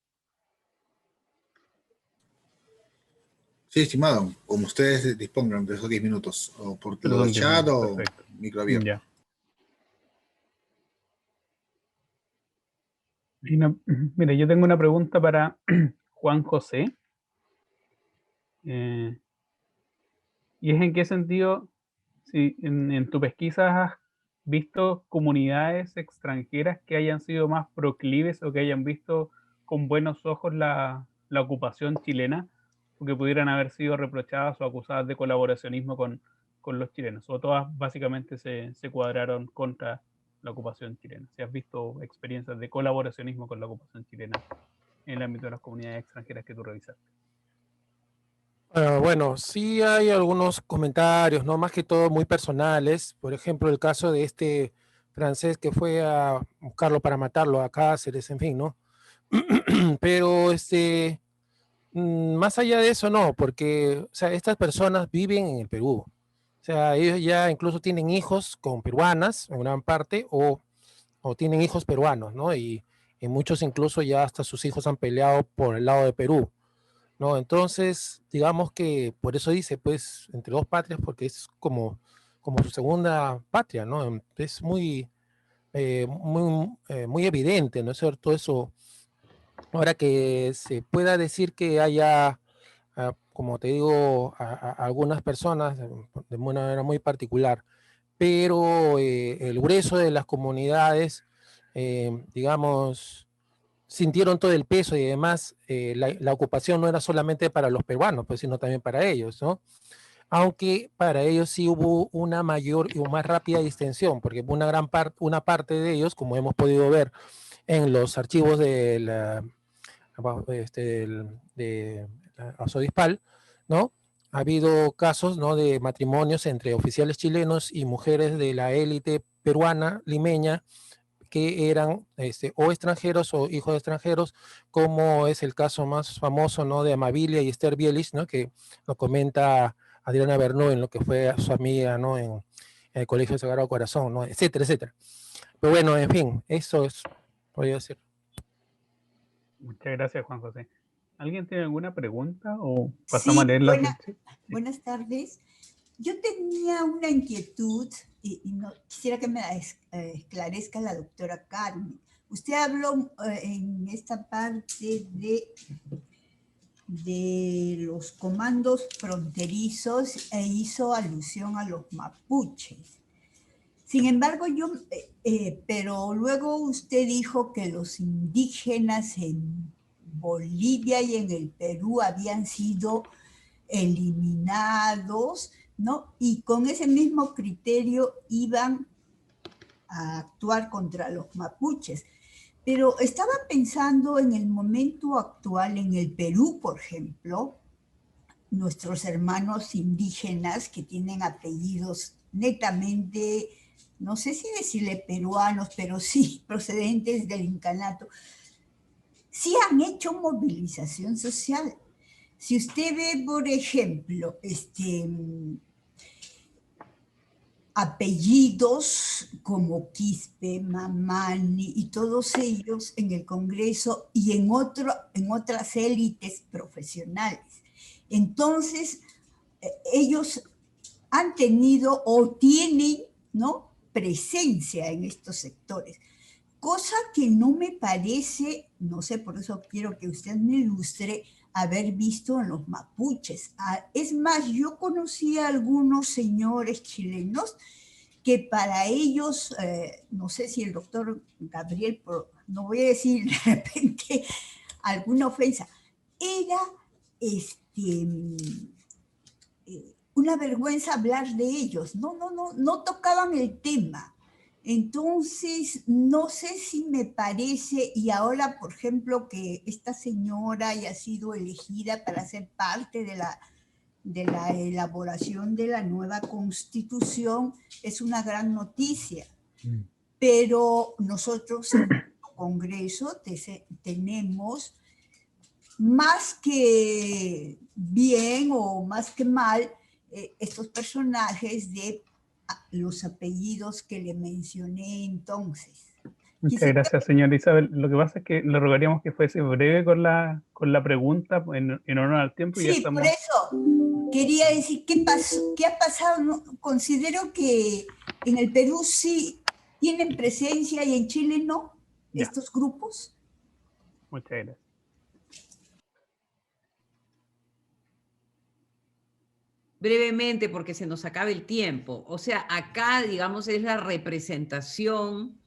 Sí, estimado, como ustedes dispongan de esos 10 minutos, o por Pero lo son del 10 chat minutos, o perfecto. micro abierto. Ya. Mira, yo tengo una pregunta para Juan José. Y es en qué sentido, si en tu pesquisa has visto comunidades extranjeras que hayan sido más proclives o que hayan visto con buenos ojos la ocupación chilena, o que pudieran haber sido reprochadas o acusadas de colaboracionismo con los chilenos, o todas básicamente se cuadraron contra la ocupación chilena. Si has visto experiencias de colaboracionismo con la ocupación chilena en el ámbito de las comunidades extranjeras que tú revisaste. Bueno, sí hay algunos comentarios, ¿no? Más que todo muy personales. Por ejemplo, el caso de este francés que fue a buscarlo para matarlo a Cáceres, en fin, ¿no? Pero más allá de eso, no, porque, o sea, estas personas viven en el Perú. O sea, ellos ya incluso tienen hijos con peruanas, en gran parte, o tienen hijos peruanos, ¿no? Y muchos incluso ya hasta sus hijos han peleado por el lado de Perú, ¿no? Entonces, digamos que por eso dice, pues, entre dos patrias, porque es como su segunda patria, ¿no? Es muy evidente, ¿no es cierto? Eso, ahora que se pueda decir que haya, como te digo, a algunas personas de una manera muy particular, pero el grueso de las comunidades, digamos, sintieron todo el peso y además la ocupación no era solamente para los peruanos, pues, sino también para ellos, ¿no? Aunque para ellos sí hubo una mayor y más rápida distensión, porque una parte de ellos, como hemos podido ver en los archivos de la arzobispal, ¿no? Ha habido casos, ¿no?, de matrimonios entre oficiales chilenos y mujeres de la élite peruana, limeña, que eran o extranjeros o hijos de extranjeros, como es el caso más famoso, ¿no?, de Amabilia y Esther Bielis, ¿no?, que lo comenta Adriana Bernú en lo que fue su amiga, ¿no?, en el Colegio Sagrado Corazón, ¿no?, etcétera, etcétera. Pero bueno, en fin, eso es, podría decir. Muchas gracias, Juan José. ¿Alguien tiene alguna pregunta o pasamos a Sí, leerlas? buenas tardes. Yo tenía una inquietud y quisiera que me la esclarezca la doctora Carmen. Usted habló en esta parte de los comandos fronterizos e hizo alusión a los mapuches. Sin embargo, pero luego usted dijo que los indígenas en Bolivia y en el Perú habían sido eliminados, ¿no? Y con ese mismo criterio iban a actuar contra los mapuches. Pero estaba pensando en el momento actual en el Perú, por ejemplo, nuestros hermanos indígenas que tienen apellidos netamente, no sé si decirle peruanos, pero sí procedentes del incanato, sí han hecho movilización social. Si usted ve, por ejemplo, apellidos como Quispe, Mamani y todos ellos en el Congreso y en otras élites profesionales. Entonces, ellos han tenido o tienen, ¿no?, presencia en estos sectores, cosa que no me parece, no sé, por eso quiero que usted me ilustre, haber visto en los mapuches. Es más, yo conocí a algunos señores chilenos que para ellos, no sé si el doctor Gabriel, no voy a decir de repente alguna ofensa, era una vergüenza hablar de ellos. No tocaban el tema. Entonces, no sé si me parece, y ahora, por ejemplo, que esta señora haya sido elegida para ser parte de la elaboración de la nueva Constitución, es una gran noticia. Pero nosotros en el Congreso tenemos, más que bien o más que mal, estos personajes de los apellidos que le mencioné entonces. Muchas gracias, señora Isabel. Lo que pasa es que le rogaríamos que fuese breve con la pregunta en honor al tiempo. Y Sí, por eso quería decir, ¿qué ha pasado? No, considero que en el Perú sí tienen presencia y en Chile no, estos grupos. Muchas gracias. Brevemente, porque se nos acaba el tiempo. O sea, acá, digamos, es la representación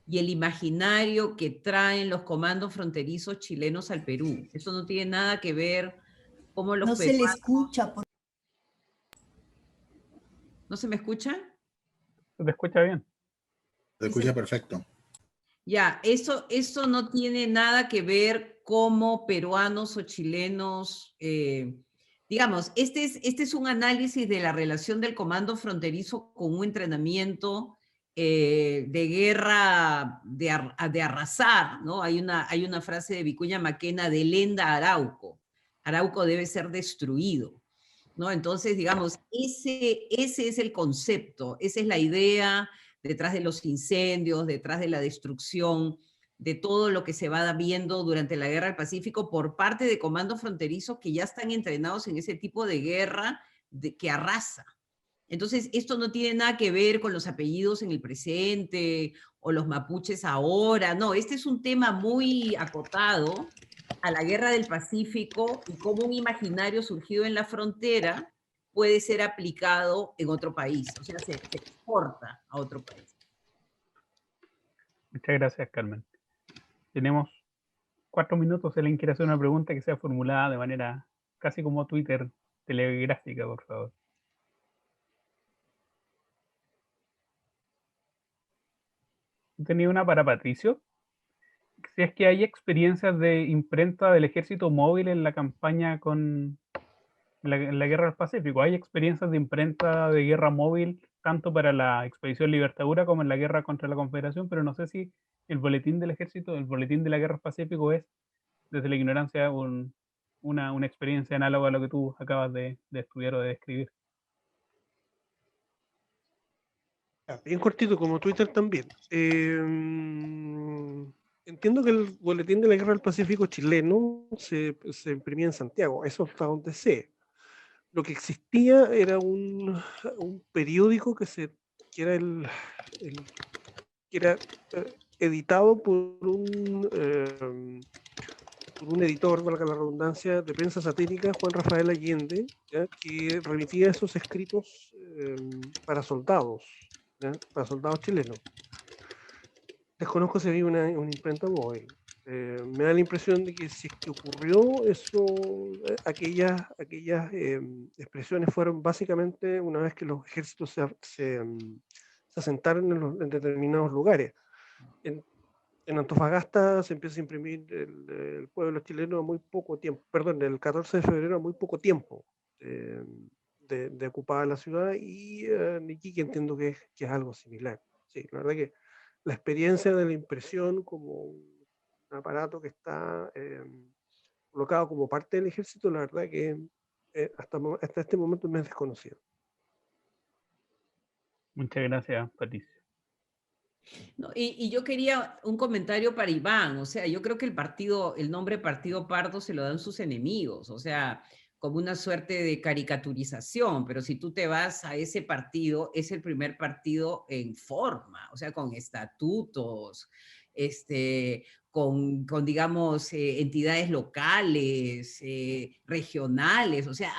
y el imaginario que traen los comandos fronterizos chilenos al Perú. Eso no tiene nada que ver cómo los peruanos... No se le escucha. ¿No se me escucha? Se te escucha bien. Se escucha perfecto. Ya, eso no tiene nada que ver cómo peruanos o chilenos... digamos, este es un análisis de la relación del comando fronterizo con un entrenamiento de guerra, de arrasar, ¿no? Hay una frase de Vicuña Maquena de Lenda a Arauco. Arauco debe ser destruido, ¿no? Entonces, digamos, ese es el concepto, esa es la idea detrás de los incendios, detrás de la destrucción, de todo lo que se va viendo durante la Guerra del Pacífico por parte de comandos fronterizos que ya están entrenados en ese tipo de guerra que arrasa. Entonces, esto no tiene nada que ver con los apellidos en el presente o los mapuches ahora, no, este es un tema muy acotado a la Guerra del Pacífico y cómo un imaginario surgido en la frontera puede ser aplicado en otro país, o sea, se exporta a otro país. Muchas gracias, Carmen. Tenemos 4 minutos. Si alguien quiere hacer una pregunta que sea formulada de manera casi como Twitter, telegráfica, por favor. Tenía una para Patricio. Si es que hay experiencias de imprenta del ejército móvil en la campaña en la Guerra del Pacífico. ¿Hay experiencias de imprenta de guerra móvil tanto para la Expedición Libertadora como en la guerra contra la Confederación? Pero no sé si el boletín del ejército, el boletín de la Guerra del Pacífico es, desde la ignorancia, una experiencia análoga a lo que tú acabas de estudiar o de describir. Bien cortito, como Twitter también. Entiendo que el boletín de la Guerra del Pacífico chileno se imprimía en Santiago, eso hasta donde sé. Lo que existía era un periódico que era editado por un editor, valga la redundancia, de prensa satírica, Juan Rafael Allende, ¿ya? Que remitía esos escritos para soldados, ¿ya? Para soldados chilenos. Desconozco si había una imprenta móvil. Me da la impresión de que si es que ocurrió eso, aquellas expresiones fueron básicamente una vez que los ejércitos se asentaron en determinados lugares. En Antofagasta se empieza a imprimir el pueblo chileno a muy poco tiempo, perdón, el 14 de febrero a muy poco tiempo de ocupada la ciudad, y en Iquique entiendo que es algo similar. Sí, la verdad que la experiencia de la impresión como un aparato que está colocado como parte del ejército, la verdad que hasta este momento me es desconocido. Muchas gracias, Patricio. No, y yo quería un comentario para Iván, o sea, yo creo que el nombre Partido Pardo se lo dan sus enemigos, o sea, como una suerte de caricaturización, pero si tú te vas a ese partido, es el primer partido en forma, o sea, con estatutos, con digamos, entidades locales, regionales, o sea,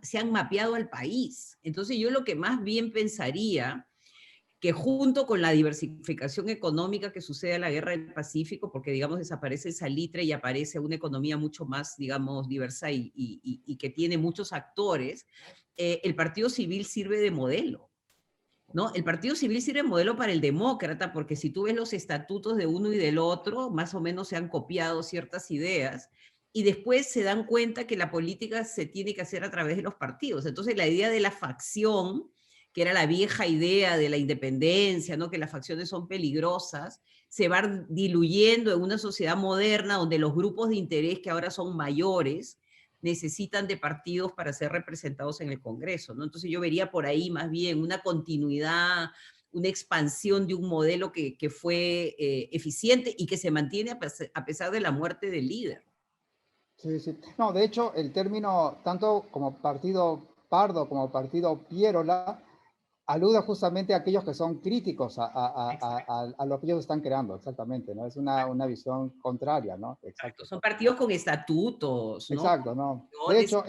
se han mapeado al país. Entonces yo lo que más bien pensaría que junto con la diversificación económica que sucede en la guerra del Pacífico, porque digamos desaparece el salitre y aparece una economía mucho más, digamos, diversa y que tiene muchos actores, el Partido Civil sirve de modelo, ¿no? El Partido Civil sirve de modelo para el demócrata, porque si tú ves los estatutos de uno y del otro, más o menos se han copiado ciertas ideas, y después se dan cuenta que la política se tiene que hacer a través de los partidos. Entonces la idea de la facción, que era la vieja idea de la independencia, ¿no? Que las facciones son peligrosas, se va diluyendo en una sociedad moderna donde los grupos de interés que ahora son mayores necesitan de partidos para ser representados en el Congreso, ¿no? Entonces yo vería por ahí más bien una continuidad, una expansión de un modelo que fue eficiente y que se mantiene a pesar de la muerte del líder. Sí, sí. No, de hecho, el término, tanto como partido Pardo como partido Piérola, alude justamente a aquellos que son críticos a lo que ellos están creando, exactamente, ¿no? Es una visión contraria, ¿no? Exacto. Son partidos con estatutos, ¿no? Exacto, ¿no? De hecho,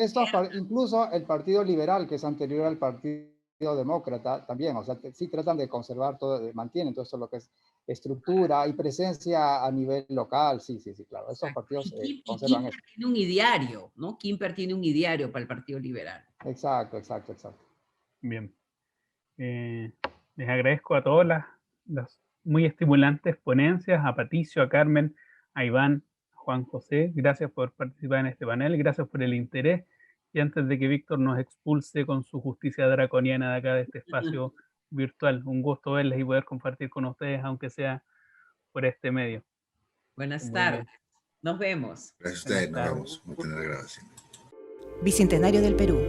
incluso el Partido Liberal, que es anterior al Partido Demócrata, también, o sea, sí tratan de conservar todo, mantienen todo eso, lo que es estructura y presencia a nivel local, sí, claro, esos partidos conservan eso. Kimper tiene un ideario, ¿no? Kimper tiene un ideario para el Partido Liberal. Exacto. Bien. Les agradezco a todas las muy estimulantes ponencias, a Patricio, a Carmen, a Iván, a Juan José. Gracias por participar en este panel, gracias por el interés. Y antes de que Víctor nos expulse con su justicia draconiana de acá, de este espacio virtual, un gusto verles y poder compartir con ustedes, aunque sea por este medio. Buenas tardes. Nos vemos. Gracias a ustedes, nos vemos. Vamos a tener la grabación. Bicentenario del Perú.